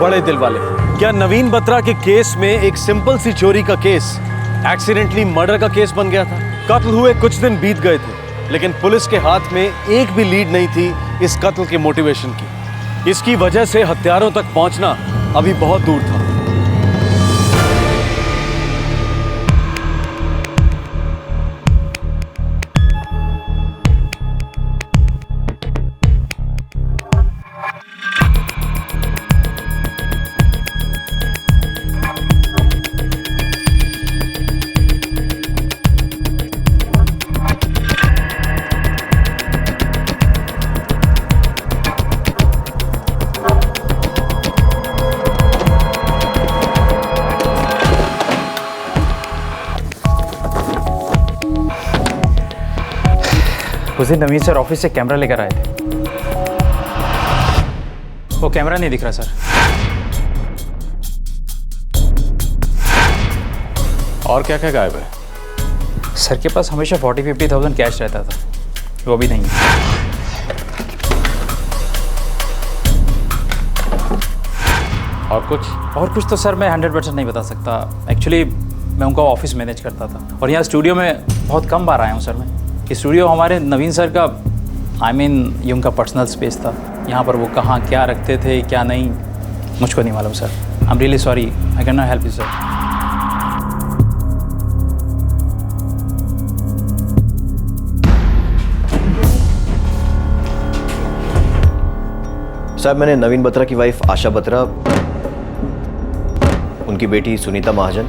बड़े दिल वाले। क्या नवीन बत्रा के केस में एक सिंपल सी चोरी का केस एक्सीडेंटली मर्डर का केस बन गया था। कत्ल हुए कुछ दिन बीत गए थे, लेकिन पुलिस के हाथ में एक भी लीड नहीं थी इस कत्ल के मोटिवेशन की। इसकी वजह से हत्यारों तक पहुंचना अभी बहुत दूर था। उस दिन नवीन सर ऑफिस से कैमरा लेकर आए थे। वो कैमरा नहीं दिख रहा सर। और क्या क्या गायब है? सर के पास हमेशा 40-50,000 कैश रहता था, वो भी नहीं है। और कुछ तो सर मैं 100% नहीं बता सकता। एक्चुअली मैं उनका ऑफिस मैनेज करता था और यहाँ स्टूडियो में बहुत कम बार आया हूँ सर मैं। स्टूडियो हमारे नवीन सर का ये उनका पर्सनल स्पेस था। यहाँ पर वो कहाँ क्या रखते थे क्या नहीं मुझको नहीं मालूम sir. I am really sorry, I can not help you sir. साहब मैंने नवीन बत्रा की वाइफ आशा बत्रा, उनकी बेटी सुनीता महाजन,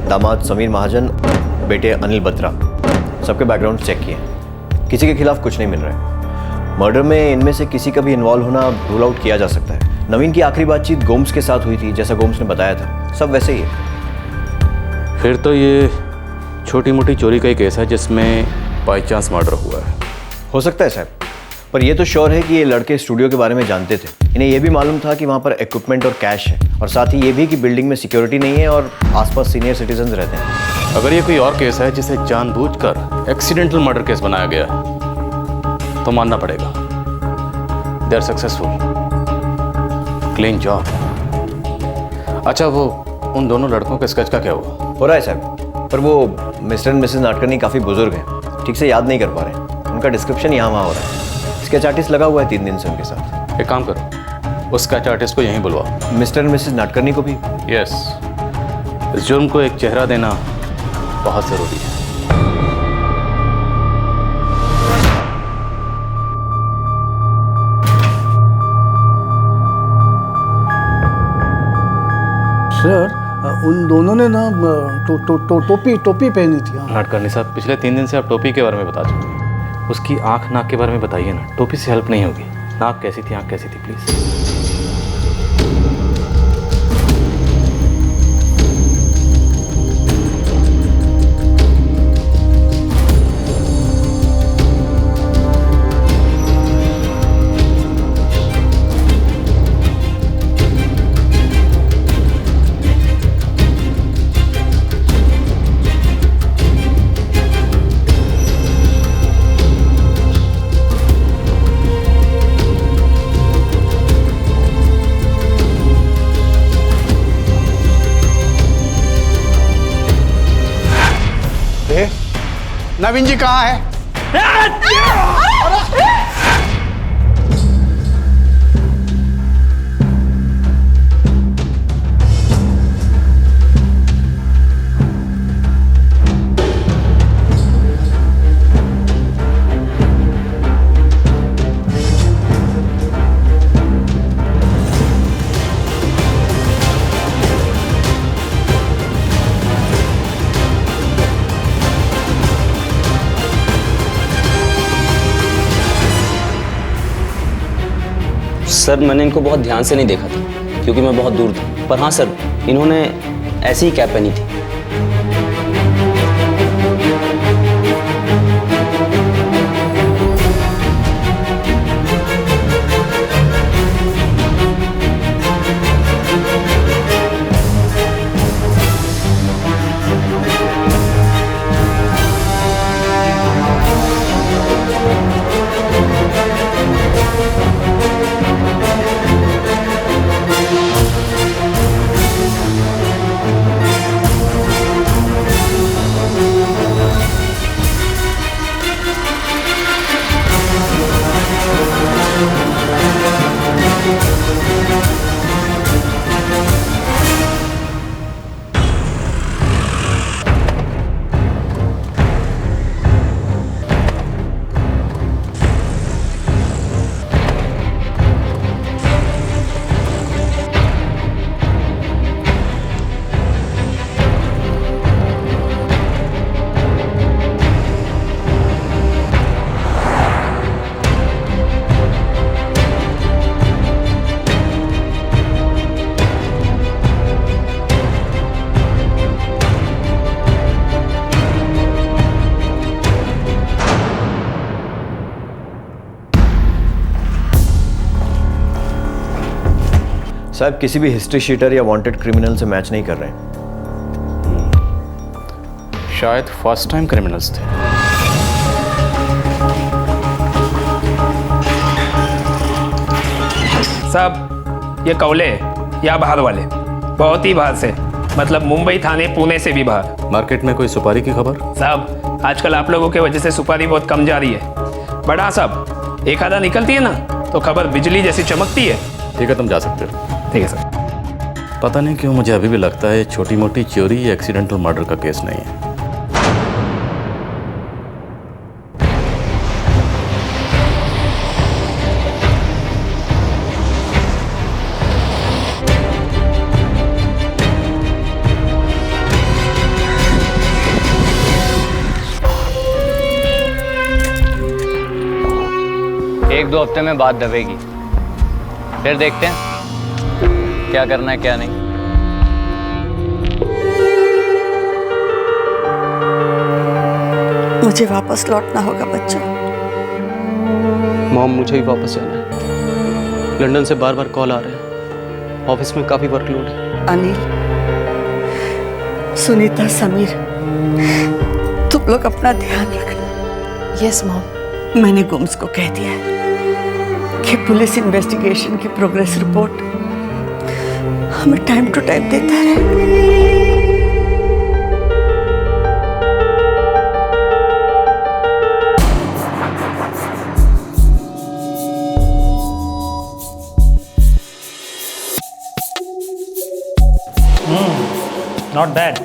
दामाद समीर महाजन, बेटे अनिल बत्रा, सबके बैकग्राउंड चेक किए। किसी के खिलाफ कुछ नहीं मिल रहा है। मर्डर में इनमें से किसी का भी इन्वॉल्व होना रूल आउट किया जा सकता है। नवीन की आखिरी बातचीत गोम्स के साथ हुई थी, जैसा गोम्स ने बताया था, सब वैसे ही है। फिर तो ये छोटी मोटी चोरी का ही केस है जिसमें बाई चांस मर्डर हुआ है। हो सकता है साहब, पर ये तो श्योर है कि ये लड़के स्टूडियो के बारे में जानते थे। इन्हें यह भी मालूम था कि वहाँ पर इक्विपमेंट और कैश है, और साथ ही ये भी कि बिल्डिंग में सिक्योरिटी नहीं है और आसपास सीनियर सिटीजन रहते हैं। अगर ये कोई और केस है जिसे जानबूझकर एक्सीडेंटल मर्डर केस बनाया गया है तो मानना पड़ेगा they are successful, clean job. अच्छा वो उन दोनों लड़कों के स्केच का क्या हुआ? हो रहा है साहब, पर वो मिस्टर एंड मिसेस नाटकर्नी काफ़ी बुजुर्ग हैं, ठीक से याद नहीं कर पा रहे हैं। उनका डिस्क्रिप्शन यहाँ वहाँ हो रहा है। स्केच आर्टिस्ट लगा हुआ है 3 दिन से उनके साथ। एक काम करो, उस स्केच आर्टिस्ट को यहीं बुलवाओ। मिस्टर एंड मिसेस नाटकर्नी को भी? यस, इस जुर्म को एक चेहरा देना बहुत ज़रूरी है। सर उन दोनों ने ना टोपी पहनी थी। नाटकर्नी साहब, पिछले 3 दिन से आप टोपी के बारे में बता चुके हैं। उसकी आंख नाक के बारे में बताइए ना, टोपी से हेल्प नहीं होगी। नाक कैसी थी, आंख कैसी थी, प्लीज। नवीन जी कहाँ है? सर मैंने इनको बहुत ध्यान से नहीं देखा था क्योंकि मैं बहुत दूर था, पर हाँ सर इन्होंने ऐसी ही कैप पहनी थी। साहब किसी भी हिस्ट्री शीटर या वांटेड क्रिमिनल से मैच नहीं कर रहे हैं। शायद फर्स्ट टाइम क्रिमिनल्स थे। साहब ये कौले या बाहर वाले बहुत ही बाहर से, मतलब मुंबई थाने पुणे से भी बाहर। मार्केट में कोई सुपारी की खबर? साहब आजकल आप लोगों के वजह से सुपारी बहुत कम जा रही है। बड़ा साहब एक आधा निकलती है ना तो खबर बिजली जैसी चमकती है। ठीक है, तुम जा सकते हो। ठीक है सर। पता नहीं क्यों मुझे अभी भी लगता है छोटी मोटी चोरी या एक्सीडेंटल मर्डर का केस नहीं है। एक दो हफ्ते में बात दबेगी, फिर देखते हैं क्या करना है क्या नहीं। मुझे वापस लौटना होगा बच्चों। मॉम मुझे ही वापस जाना है। लंदन से बार बार कॉल आ रहे हैं, ऑफिस में काफी वर्कलोड है। अनिल, सुनीता, समीर, तुम लोग अपना ध्यान रखना। Yes mom. मैंने गुम्स को कह दिया है कि पुलिस इन्वेस्टिगेशन की प्रोग्रेस रिपोर्ट हमें टाइम टू टाइम देता रहे। नॉट बैड,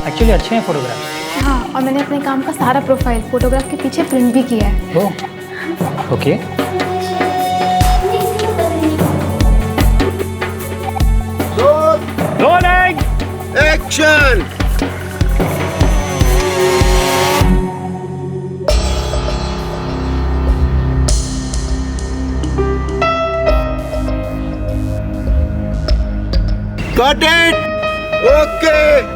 एक्चुअली अच्छे हैं फोटोग्राफ। हाँ, और मैंने अपने काम का सारा प्रोफाइल फोटोग्राफ के पीछे प्रिंट भी किया है। Okay. Rolling action. Got it. Okay.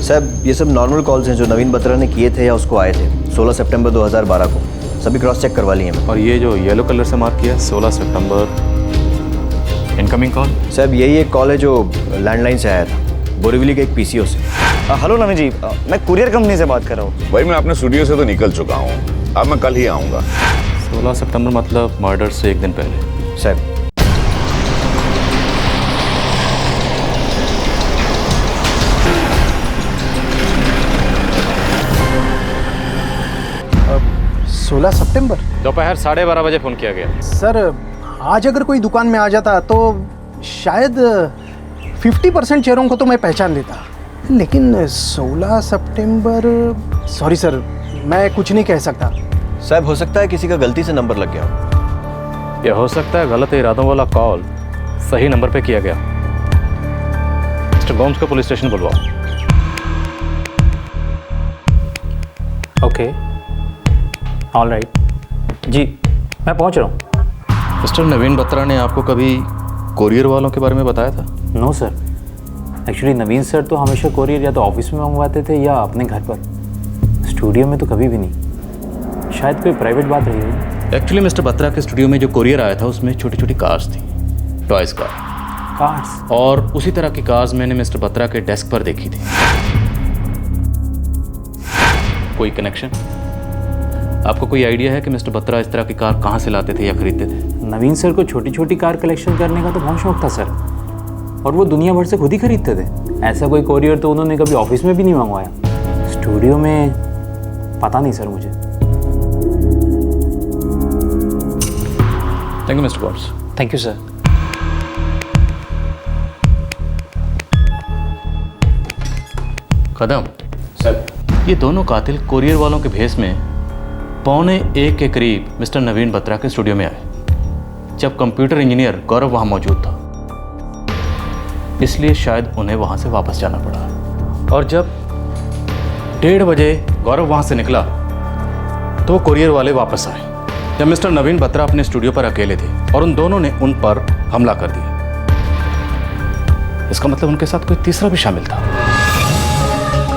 साहब ये सब नॉर्मल कॉल्स हैं जो नवीन बत्रा ने किए थे या उसको आए थे 16 सितंबर 2012 को। सभी क्रॉस चेक करवा लिए हैं। और ये जो येलो कलर से मार्क किया 16 सितंबर इनकमिंग कॉल? साहब यही एक कॉल है जो लैंडलाइन से आया था, बोरीवली के एक पीसीओ से। हेलो नवीन जी, मैं कुरियर कंपनी से बात कर रहा हूँ। भाई मैं अपने स्टूडियो से तो निकल चुका हूँ, अब मैं कल ही आऊँगा। 16 सितंबर मतलब मर्डर से एक दिन पहले। साहब सोलह सितंबर दोपहर 12:30 बजे फोन किया गया। सर आज अगर कोई दुकान में आ जाता तो शायद 50% चेहरों को तो मैं पहचान लेता, लेकिन 16 सितंबर सॉरी सर, मैं कुछ नहीं कह सकता। साहब हो सकता है किसी का गलती से नंबर लग गया हो। यह हो सकता है गलत इरादों वाला कॉल सही नंबर पे किया गया। मिस्टर गोम्स को पुलिस स्टेशन बुलवाओ। ओके, ऑल राइट जी, मैं पहुंच रहा हूँ। मिस्टर नवीन बत्रा ने आपको कभी कोरियर वालों के बारे में बताया था? नो सर, एक्चुअली नवीन सर तो हमेशा कोरियर या तो ऑफिस में मंगवाते थे या अपने घर पर, स्टूडियो में तो कभी भी नहीं। शायद कोई प्राइवेट बात रही होगी। एक्चुअली मिस्टर बत्रा के स्टूडियो में जो कोरियर आया था उसमें छोटी छोटी कार्स थी, टॉयज कार्स, और उसी तरह की कार्स मैंने मिस्टर बत्रा के डेस्क पर देखी थी। कोई कनेक्शन? आपको कोई आइडिया है कि मिस्टर बत्रा इस तरह की कार कहाँ से लाते थे या खरीदते थे? नवीन सर को छोटी छोटी कार कलेक्शन करने का तो बहुत शौक था सर, और वो दुनिया भर से खुद ही खरीदते थे। ऐसा कोई कोरियर तो उन्होंने कभी ऑफिस में भी नहीं मंगवाया। स्टूडियो में पता नहीं सर मुझे। Thank you mister Gomes. Thank you sir. Kadam sir, ये दोनों कातिल कोरियर वालों के भेस में 12:45 के करीब मिस्टर नवीन बत्रा के स्टूडियो में आए, जब कंप्यूटर इंजीनियर गौरव वहां मौजूद था। इसलिए शायद उन्हें वहां से वापस जाना पड़ा। और जब 1:30 बजे गौरव वहां से निकला तो कोरियर वाले वापस आए। जब मिस्टर नवीन बत्रा अपने स्टूडियो पर अकेले थे और उन दोनों ने उन पर हमला कर दिया। इसका मतलब उनके साथ कोई तीसरा भी शामिल था।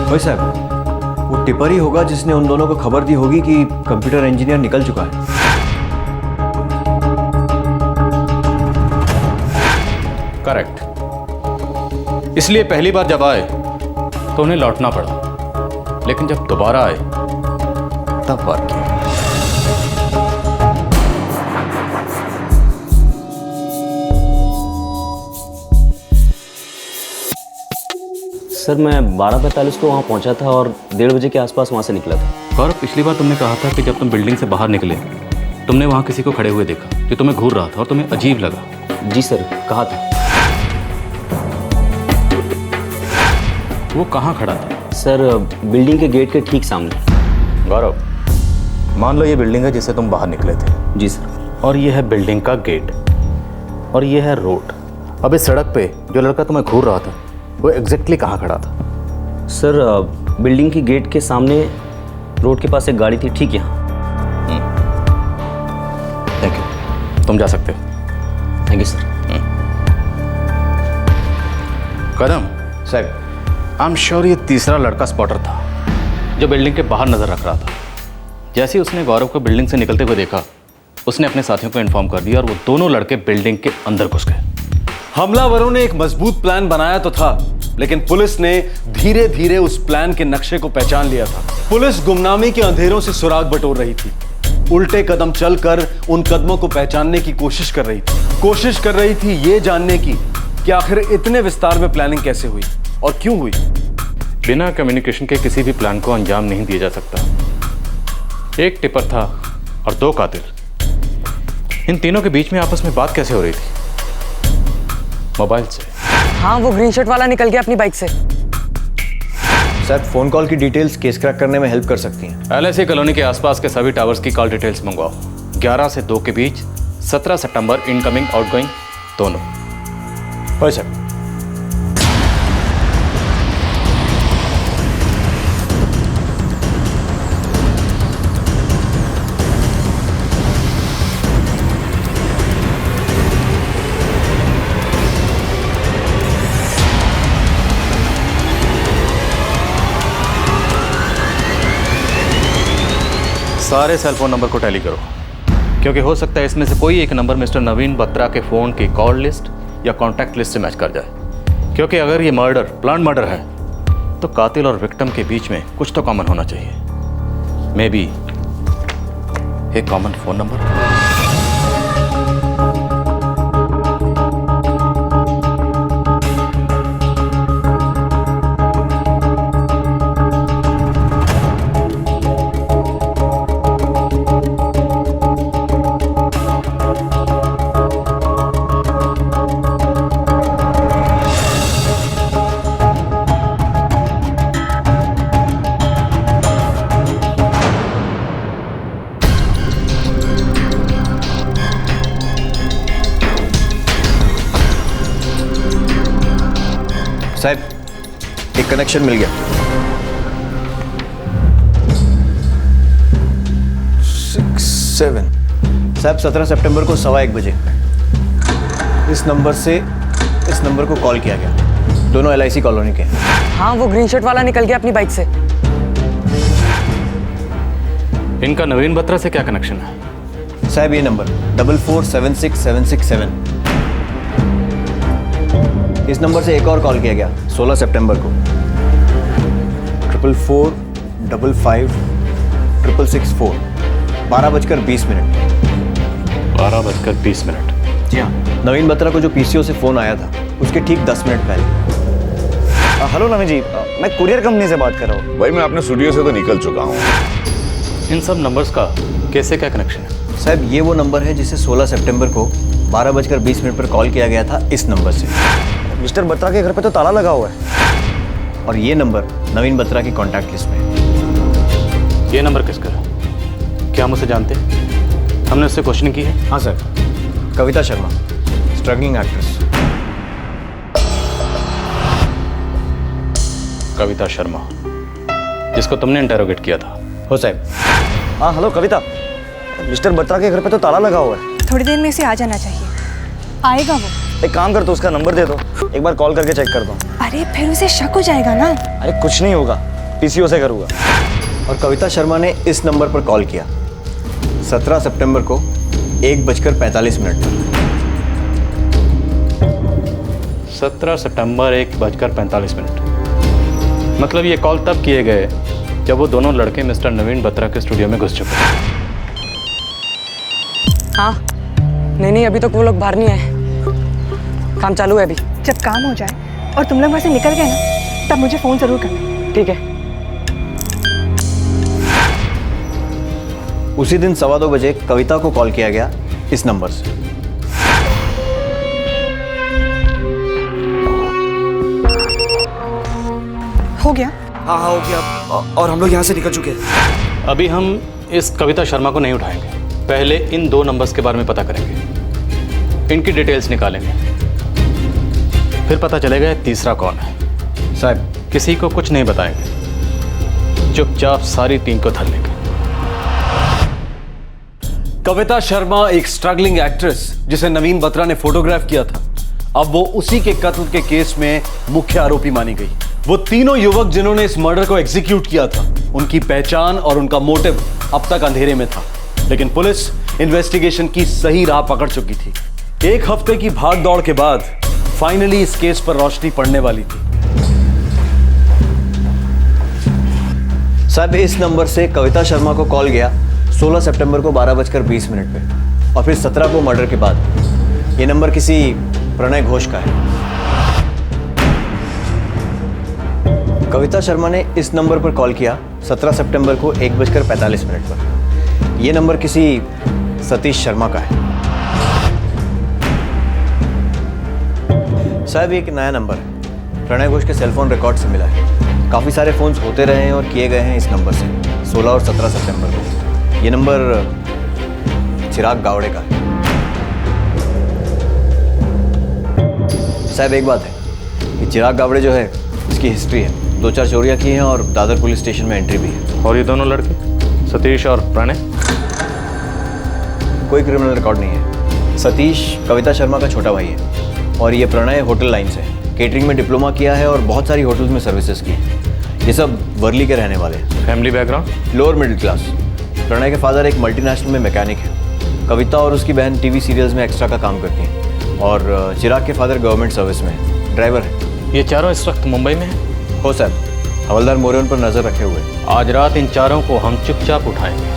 भाई साहब, वो टिपर ही होगा जिसने उन दोनों को खबर दी होगी कि कंप्यूटर इंजीनियर निकल चुका है। करेक्ट। इसलिए पहली बार जब आए तो उन्हें लौटना पड़ा, लेकिन जब दोबारा आए तब वार किया। सर मैं 12:45 को वहाँ पहुँचा था और 1:30 बजे के आसपास वहाँ से निकला था। गौरव, पिछली बार तुमने कहा था कि जब तुम बिल्डिंग से बाहर निकले तुमने वहाँ किसी को खड़े हुए देखा जो तुम्हें घूर रहा था और तुम्हें अजीब लगा। जी सर, कहा था। वो कहाँ खड़ा था? सर बिल्डिंग के गेट के ठीक सामने। गौरव, मान लो ये बिल्डिंग है जिससे तुम बाहर निकले थे। जी सर। और ये है बिल्डिंग का गेट और ये है रोड। अब इस सड़क पे जो लड़का तुम्हें घूर रहा था वो एग्जैक्टली कहाँ खड़ा था? सर बिल्डिंग की गेट के सामने रोड के पास एक गाड़ी थी, ठीक यहाँ। थैंक यू, तुम जा सकते हो। Thank you sir. कदम साहब, आई एम श्योर ये तीसरा लड़का स्पॉटर था जो बिल्डिंग के बाहर नजर रख रहा था। जैसे ही उसने गौरव को बिल्डिंग से निकलते हुए देखा उसने अपने साथियों को इन्फॉर्म कर दिया और वो दोनों लड़के बिल्डिंग के अंदर घुस गए। हमलावरों ने एक मजबूत प्लान बनाया तो था, लेकिन पुलिस ने धीरे धीरे उस प्लान के नक्शे को पहचान लिया था। पुलिस गुमनामी के अंधेरों से सुराग बटोर रही थी, उल्टे कदम चलकर उन कदमों को पहचानने की कोशिश कर रही थी ये जानने की कि आखिर इतने विस्तार में प्लानिंग कैसे हुई और क्यों हुई। बिना कम्युनिकेशन के किसी भी प्लान को अंजाम नहीं दिया जा सकता। एक टिपर था और 2 कातिल। इन तीनों के बीच में आपस में बात कैसे हो रही थी? मोबाइल से। हाँ, वो ग्रीन शर्ट वाला निकल गया अपनी बाइक से। सर फोन कॉल की डिटेल्स केस क्रैक करने में हेल्प कर सकती हैं। LIC कॉलोनी के आसपास के सभी टावर्स की कॉल डिटेल्स मंगवाओ। 11 से 2 के बीच 17 सितंबर इनकमिंग आउटगोइंग दोनों। हो सर। सारे सेल फोन नंबर को टैली करो, क्योंकि हो सकता है इसमें से कोई एक नंबर मिस्टर नवीन बत्रा के फ़ोन की कॉल लिस्ट या कॉन्टैक्ट लिस्ट से मैच कर जाए। क्योंकि अगर ये मर्डर प्लान मर्डर है तो कातिल और विक्टिम के बीच में कुछ तो कॉमन होना चाहिए। मे बी एक कॉमन फ़ोन नंबर। साहब, एक कनेक्शन मिल गया। 6, 7 साहब, 17 सितंबर को 1:15 बजे इस नंबर से इस नंबर को कॉल किया गया। दोनों LIC कॉलोनी के। हाँ, वो ग्रीन शर्ट वाला निकल गया अपनी बाइक से। इनका नवीन बत्रा से क्या कनेक्शन है? साहब ये नंबर 4476767। इस नंबर से एक और कॉल किया गया 16 सितंबर को 444556664 12:20 मिनट। 12:20। जी हाँ, नवीन बत्रा को जो PCO से फ़ोन आया था उसके ठीक 10 मिनट पहले। हेलो नवीन जी, मैं कुरियर कंपनी से बात कर रहा हूँ। भाई मैं अपने स्टूडियो से तो निकल चुका हूँ। इन सब नंबर्स का कैसे क्या कनेक्शन है? साहब ये वो नंबर है जिसे 16 सितंबर को 12:20 पर कॉल किया गया था इस नंबर से। मिस्टर बत्रा के घर पे तो ताला लगा हुआ है। और ये नंबर नवीन बत्रा की कॉन्टैक्ट लिस्ट में है। ये नंबर किसका है? क्या हम उसे जानते हैं? हमने उससे क्वेश्चनिंग की है? हाँ sir, Kavita Sharma, struggling actress. Kavita Sharma, जिसको तुमने इंटेरोगेट किया था। हो साहब। हाँ हेलो कविता, मिस्टर बत्रा के घर पे तो ताला लगा हुआ है। थोड़ी देर में इसे आ जाना चाहिए। आएगा वो। एक काम कर, तो उसका नंबर दे दो, एक बार कॉल करके चेक कर दो। अरे फिर उसे शक हो जाएगा ना। अरे कुछ नहीं होगा, पीसीओ से करूँगा। और कविता शर्मा ने इस नंबर पर कॉल किया 17 सितंबर को 1:45 पर। 17 सितंबर 1:45। मतलब ये कॉल तब किए गए जब वो दोनों लड़के मिस्टर नवीन बत्रा के स्टूडियो में घुस चुके थे। हाँ, नहीं अभी तक वो लोग बाहर नहीं आए, काम चालू है अभी। जब काम हो जाए और तुम लोग वहाँ से निकल गए ना, तब मुझे फ़ोन ज़रूर करना। ठीक है। उसी दिन 2:15 बजे कविता को कॉल किया गया इस नंबर से। हो गया? हाँ हो गया, और हम लोग यहाँ से निकल चुके हैं। अभी हम इस कविता शर्मा को नहीं उठाएंगे, पहले इन 2 नंबर्स के बारे में पता करेंगे, इनकी डिटेल्स निकालेंगे, फिर पता चलेगा तीसरा कौन है। साहब किसी को कुछ नहीं बताएंगे, चुपचाप सारी टीम को धर लेंगे। कविता शर्मा एक स्ट्रगलिंग एक्ट्रेस जिसे नवीन बत्रा ने फोटोग्राफ किया था, अब वो उसी के कत्ल के केस में मुख्य आरोपी मानी गई। वो तीनों युवक जिन्होंने इस मर्डर को एग्जीक्यूट किया था, उनकी पहचान और उनका मोटिव अब तक अंधेरे में था, लेकिन पुलिस इन्वेस्टिगेशन की सही राह पकड़ चुकी थी। 1 हफ्ते की भाग दौड़ के बाद फाइनली इस केस पर रोशनी पड़ने वाली थी। साहब इस नंबर से कविता शर्मा को कॉल गया 16 सितंबर को 12:20 पे, और फिर 17 को मर्डर के बाद। ये नंबर किसी प्रणय घोष का है। कविता शर्मा ने इस नंबर पर कॉल किया 17 सितंबर को 1:45 पर। यह नंबर किसी सतीश शर्मा का है। साहब एक नया नंबर है, प्रणय घोष के सेलफोन रिकॉर्ड से मिला है। काफ़ी सारे फ़ोन्स होते रहे हैं और किए गए हैं इस नंबर से 16 और 17 सितंबर को। ये नंबर चिराग गावड़े का है। साहब एक बात है कि चिराग गावड़े जो है, इसकी हिस्ट्री है, 2-4 चोरियां की हैं और दादर पुलिस स्टेशन में एंट्री भी है। और ये दोनों लड़के सतीश और प्रणय? कोई क्रिमिनल रिकॉर्ड नहीं है। सतीश कविता शर्मा का छोटा भाई है और ये प्रणय होटल लाइन से है। केटरिंग में डिप्लोमा किया है और बहुत सारी होटल्स में सर्विसेज की है। ये सब वर्ली के रहने वाले हैं। Family background? Lower middle class. Pranay के फादर एक मल्टीनेशनल में मैकेनिक है। कविता और उसकी बहन टीवी सीरियल्स में एक्स्ट्रा का काम करती हैं और चिराग के फादर गवर्नमेंट सर्विस में है, ड्राइवर है। ये चारों इस वक्त मुंबई में हैं? हो साहब, हवलदार मोरे उन पर नजर रखे हुए। आज रात इन चारों को हम चुपचाप उठाएंगे।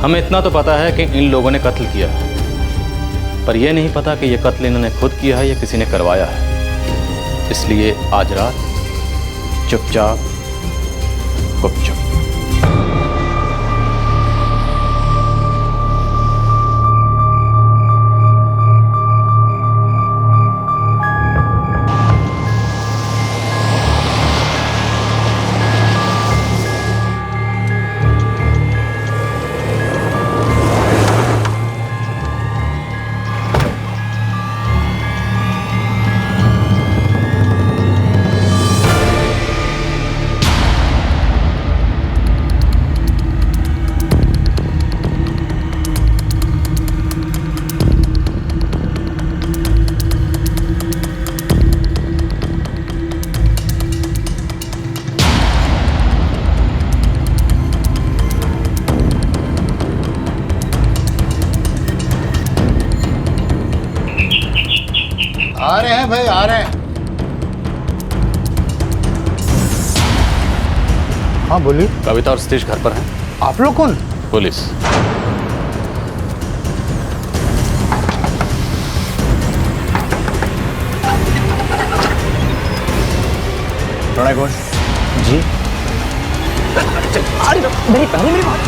हमें इतना तो पता है कि इन लोगों ने कत्ल किया है, पर यह नहीं पता कि यह कत्ल इन्होंने खुद किया है या किसी ने करवाया है। इसलिए आज रात चुपचाप गुपचुप। आ रहे हैं भाई, आ रहे हैं। हाँ बोलिए। कविता और सतीश घर पर हैं। आप लोग कौन? पुलिस। प्रणय घोष जी। मेरी पहले मेरी बात।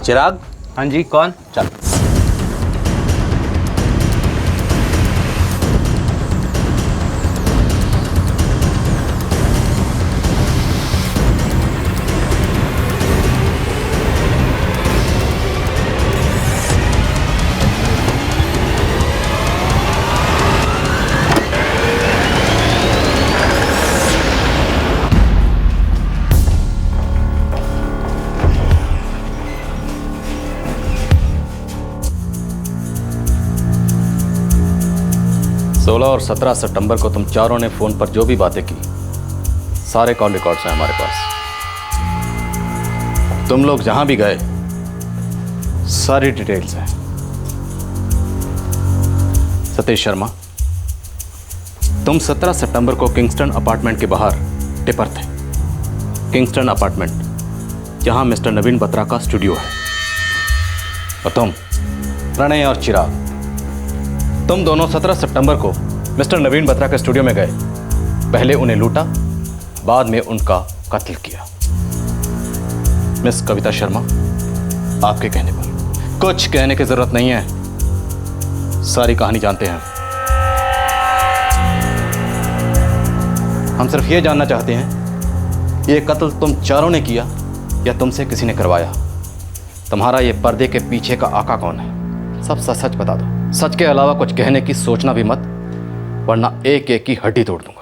चिराग? हाँ जी, कौन? चल। 16 और 17 सितंबर को तुम चारों ने फोन पर जो भी बातें की, सारे कॉल रिकॉर्ड्स हैं हमारे पास। तुम लोग जहां भी गए, सारी डिटेल्स हैं। सतीश शर्मा, तुम 17 सितंबर को किंगस्टन अपार्टमेंट के बाहर टिपर थे। किंगस्टन अपार्टमेंट, जहां मिस्टर नवीन बत्रा का स्टूडियो है। और तुम प्रणय और चिराग, तुम दोनों 17 सितंबर को मिस्टर नवीन बत्रा के स्टूडियो में गए। पहले उन्हें लूटा, बाद में उनका कत्ल किया। मिस कविता शर्मा, आपके कहने पर कुछ कहने की जरूरत नहीं है, सारी कहानी जानते हैं। हम सिर्फ ये जानना चाहते हैं, ये कत्ल तुम चारों ने किया या तुमसे किसी ने करवाया? तुम्हारा ये पर्दे के पीछे का आका कौन है? सब सच सच बता दो। सच के अलावा कुछ कहने की सोचना भी मत, वरना एक एक की हड्डी तोड़ दूंगा।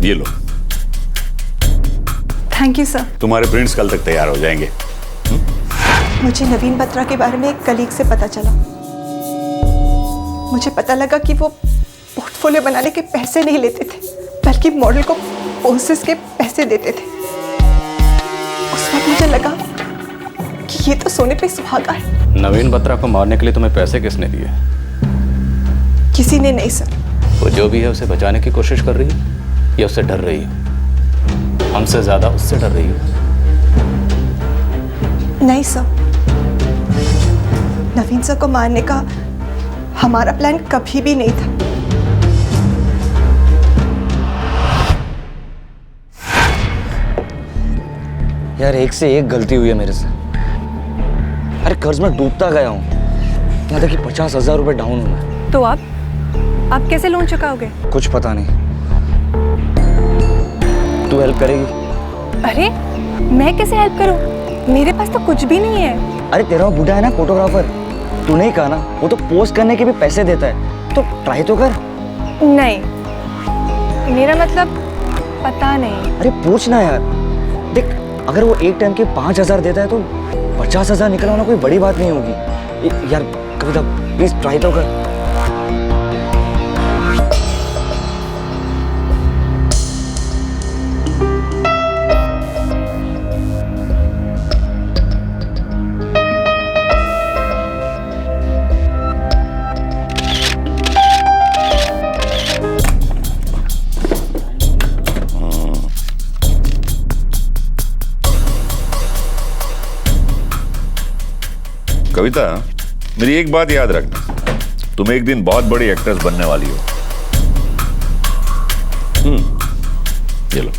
ये लो। Thank you sir. तुम्हारे प्रिंट्स कल तक तैयार हो जाएंगे। मुझे नवीन बत्रा के बारे में एक कलीग से पता चला। मुझे पता लगा कि वो पोर्टफोलियो बनाने के पैसे नहीं लेते थे, बल्कि मॉडल को पोसेस के पैसे देते थे। उस वक्त मुझे लगा कि ये तो सोने पे सुहागा है। नवीन बत्रा को मारने के लिए तुम्हें पैसे किसने दिए? किसी ने नहीं सर। वो जो भी है उसे बचाने की कोशिश कर रही है या उससे डर रही हो? हमसे ज्यादा उससे डर रही हो। नहीं सर, नवीन सर को मारने का हमारा प्लान कभी भी नहीं था। यार एक से एक गलती हुई है मेरे से। अरे कर्ज में डूबता गया हूँ, यहाँ तक कि 50,000 रुपये डाउन हूँ मैं। तो आप कैसे लोन चुकाओगे? कुछ पता नहीं। तू हेल्प करेगी? अरे मैं कैसे हेल्प करूं? मेरे पास तो कुछ भी नहीं है। अरे तेरा वो बूढ़ा है ना फोटोग्राफर, तूने ही कहा ना वो तो पोस्ट करने के भी पैसे देता है, तो ट्राई तो कर। नहीं, मेरा मतलब पता नहीं। अरे पूछना यार। देख अगर वो एक टाइम के 5,000 देता है तो 50,000 निकलवाना कोई बड़ी बात नहीं होगी। यार कविता प्लीज ट्राई तो कर। कविता, मेरी एक बात याद रखना, तुम एक दिन बहुत बड़ी एक्ट्रेस बनने वाली हो। ये लो।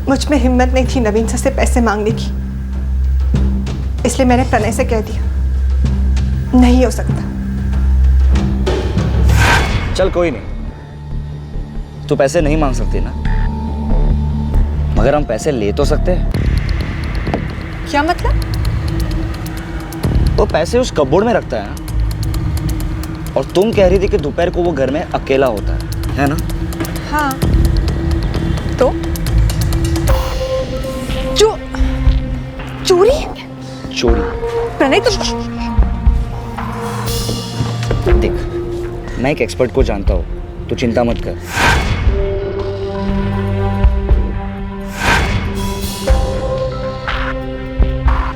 मुझ में हिम्मत नहीं थी नवीन सर से पैसे मांगने की, इसलिए मैंने प्रणय से कह दिया नहीं हो सकता। चल कोई नहीं, तू पैसे नहीं मांग सकती ना, मगर हम पैसे ले तो सकते हैं। क्या मतलब? वो पैसे उस कपबोर्ड में रखता है ना, और तुम कह रही थी कि दोपहर को वो घर में अकेला होता है ना? हाँ तो चोरी? चोरी? प्रणय तुम देख, मैं एक एक्सपर्ट को जानता हूँ, तू चिंता मत कर।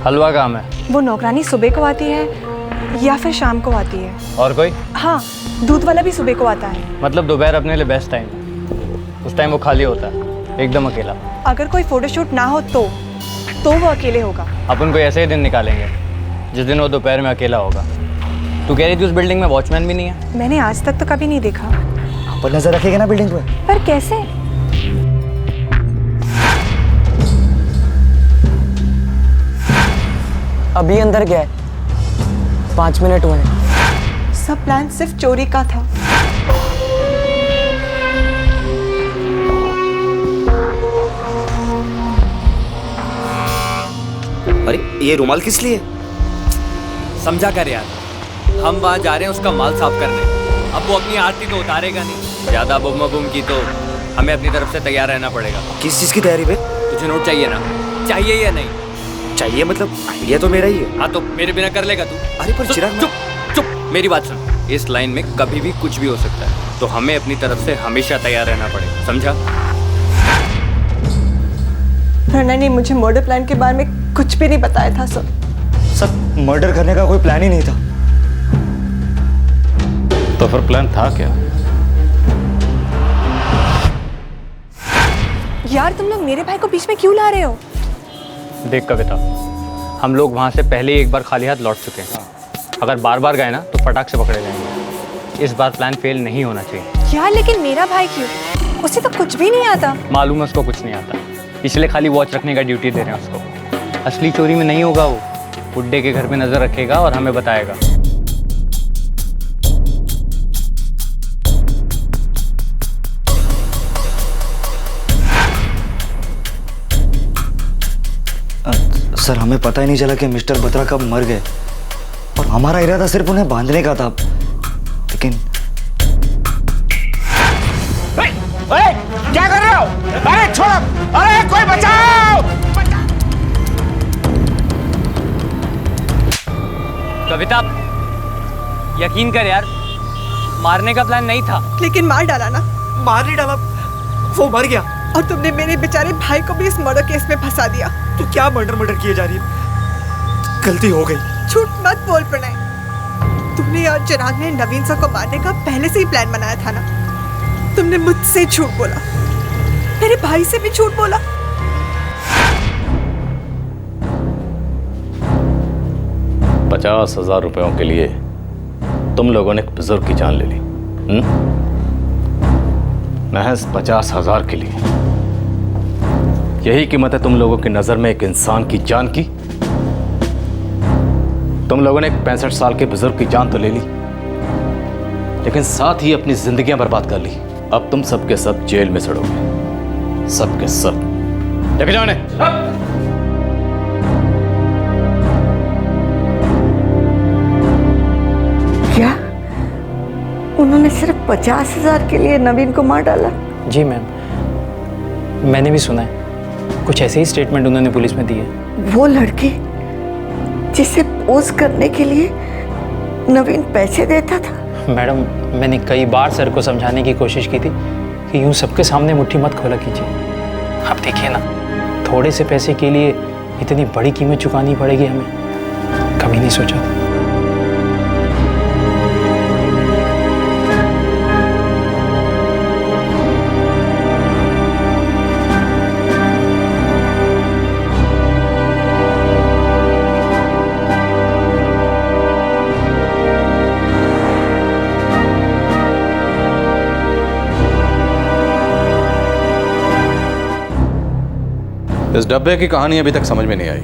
हलवा काम है। वो नौकरानी सुबह को आती है या फिर शाम को आती है? और कोई? हाँ, दूध वाला भी सुबह को आता है। मतलब दोपहर अपने लिए बेस्ट टाइम है। उस टाइम वो खाली होता है, एकदम अकेला। अगर कोई फोटोशूट ना हो तो वो अकेले होगा। अपन कोई ऐसे ही दिन निकालेंगे जिस दिन वो दोपहर में अकेला होगा। तू कह रही थी उस बिल्डिंग में वॉचमैन भी नहीं है? मैंने आज तक तो कभी नहीं देखा। पर नजर रखेगा ना बिल्डिंग पे। पर कैसे? अभी अंदर गया है, 5 मिनट हुए हैं। सब प्लान सिर्फ चोरी का था। अरे ये रुमाल किस लिए? समझा कर यार, हम वहाँ जा रहे हैं उसका माल साफ करने। अब वो अपनी आरती तो उतारेगा नहीं, ज्यादा बुम बुम की तो हमें अपनी तरफ से तैयार रहना पड़ेगा। किस चीज की तैयारी पे? तुझे नोट चाहिए ना? चाहिए या नहीं? चाहिए मतलब आइडिया तो मेरा ही है। हाँ तो मेरे बिना कर लेगा तू? अरे पर चिराग, चुप चुप, मेरी बात सुन। इस लाइन में कभी भी कुछ भी हो सकता है, तो हमें अपनी तरफ से हमेशा तैयार रहना पड़ेगा, समझा? प्रणय ने मुझे मर्डर प्लान के बारे में कुछ भी नहीं बताया था सर। मर्डर करने का कोई प्लान ही नहीं था। तो फिर प्लान था क्या? यार तुम लोग मेरे भाई को बीच में क्यों ला रहे हो? देख कविता, हम लोग वहाँ से पहले ही एक बार खाली हाथ लौट चुके हैं। अगर बार बार गए ना तो फटाक से पकड़े जाएंगे। इस बार प्लान फेल नहीं होना चाहिए। यार लेकिन मेरा भाई क्यों? उसे तो कुछ भी नहीं आता। मालूम है उसको कुछ नहीं आता, इसलिए खाली वॉच रखने का ड्यूटी दे रहे हैं उसको। असली चोरी में नहीं होगा वो, बुड्ढे के घर में नजर रखेगा और हमें बताएगा। सर हमें पता ही नहीं चला कि मिस्टर बत्रा कब मर गए, और हमारा इरादा सिर्फ उन्हें बांधने का था। लेकिन क्या कर रहे हो? अरे छोड़ो! अरे कोई बचाओ! कविता, यकीन कर यार, मारने का प्लान नहीं था। लेकिन मार डाला ना? मार नहीं डाला, वो मर गया। और तुमने मेरे बेचारे भाई को भी इस मर्डर केस में फंसा दिया। तो क्या मर्डर किए जा रही है? गलती हो गई। झूठ मत बोल प्रणय। तुमने और चिराग ने नवीन सर को मारने का पहले से ही प्लान बनाया था ना? तुमने मुझसे झूठ बोला, मेरे भाई से भी झूठ बोला। ₹50,000 के लिए तुम लोगों ने एक बुजुर्ग की जान ले ली। महज 50,000 के लिए। यही कीमत है तुम लोगों की नजर में एक इंसान की जान की? तुम लोगों ने एक 65 साल के बुजुर्ग की जान तो ले ली, लेकिन साथ ही अपनी जिंदगियां बर्बाद कर ली। अब तुम सबके सब जेल में सड़ोगे, सबके सब। लेके जाओ इन्हें। क्या उन्होंने सिर्फ 50,000 के लिए नवीन को मार डाला? जी मैम, मैंने भी सुना है, कुछ ऐसे ही स्टेटमेंट उन्होंने पुलिस में दिए। वो लड़की जिसे पोज करने के लिए नवीन पैसे देता था? मैडम, मैंने कई बार सर को समझाने की कोशिश की थी कि यूं सबके सामने मुट्ठी मत खोला कीजिए। आप देखिए ना, थोड़े से पैसे के लिए इतनी बड़ी कीमत चुकानी पड़ेगी हमें, कभी नहीं सोचा था। इस डब्बे की कहानी अभी तक समझ में नहीं आई,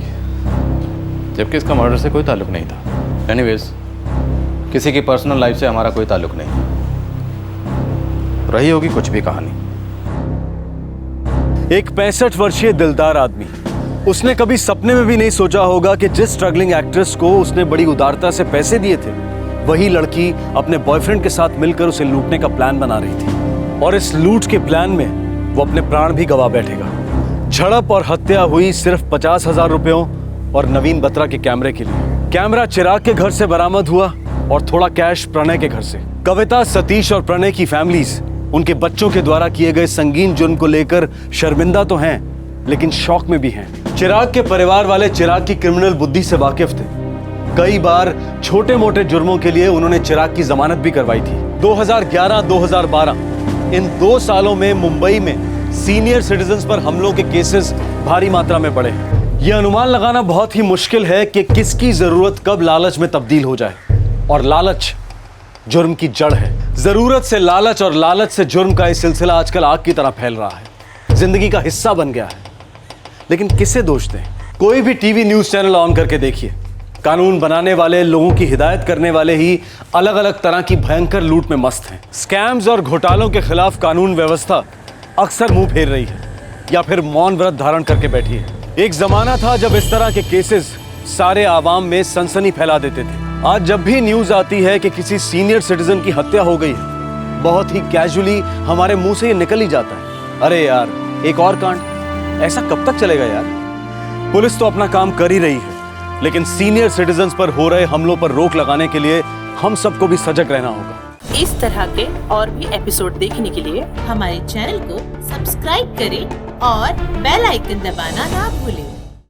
जबकि इसका मर्डर से कोई ताल्लुक नहीं था। एनीवेज, किसी की पर्सनल लाइफ से हमारा कोई ताल्लुक नहीं। रही होगी कुछ भी कहानी। एक 65 वर्षीय दिलदार आदमी, उसने कभी सपने में भी नहीं सोचा होगा कि जिस स्ट्रगलिंग एक्ट्रेस को उसने बड़ी उदारता से पैसे दिए थे, वही लड़की अपने बॉयफ्रेंड के साथ मिलकर उसे लूटने का प्लान बना रही थी। और इस लूट के प्लान में वो अपने प्राण भी गवा बैठेगा। झड़प और हत्या हुई सिर्फ 50,000 रुपयों और नवीन बत्रा के कैमरे के लिए। कैमरा चिराग के घर से बरामद हुआ और थोड़ा कैश प्रणय के घर से। कविता, सतीश और प्रणय की फैमिलीज उनके बच्चों के द्वारा किए गए संगीन जुर्म को लेकर शर्मिंदा तो हैं, लेकिन शौक में भी हैं। चिराग के परिवार वाले चिराग की क्रिमिनल बुद्धि से वाकिफ थे। कई बार छोटे मोटे जुर्मों के लिए उन्होंने चिराग की जमानत भी करवाई थी। 2011-2012 इन 2 सालों में मुंबई में सीनियर सिटीजन्स पर हमलों के केसेस भारी मात्रा में बढ़े। यह अनुमान लगाना बहुत ही मुश्किल है कि किसकी जरूरत कब लालच में तब्दील हो जाए, और लालच जुर्म की जड़ है। जरूरत से लालच और लालच से जुर्म का यह सिलसिला आजकल आग की तरह फैल रहा है, जिंदगी का हिस्सा बन गया है। लेकिन किसे दोष दें? कोई भी टीवी न्यूज चैनल ऑन करके देखिए, कानून बनाने वाले, लोगों की हिदायत करने वाले ही अलग अलग तरह की भयंकर लूट में मस्त हैं। स्कैम्स और घोटालों के खिलाफ कानून व्यवस्था अक्सर मुंह फेर रही है या फिर मौन व्रत धारण करके बैठी है। एक जमाना था जब इस तरह के केसेस सारे आवाम में सनसनी फैला देते थे। आज जब भी न्यूज आती है कि किसी सीनियर सिटीजन की हत्या हो गई है, बहुत ही कैजुअली हमारे मुंह से ये निकल ही जाता है, अरे यार एक और कांड। ऐसा कब तक चलेगा यार? पुलिस तो अपना काम कर ही रही है, लेकिन सीनियर सिटीजन्स पर हो रहे हमलों पर रोक लगाने के लिए हम सबको भी सजग रहना होगा। इस तरह के और भी एपिसोड देखने के लिए हमारे चैनल को सब्सक्राइब करें और बेल आइकन दबाना ना भूलें।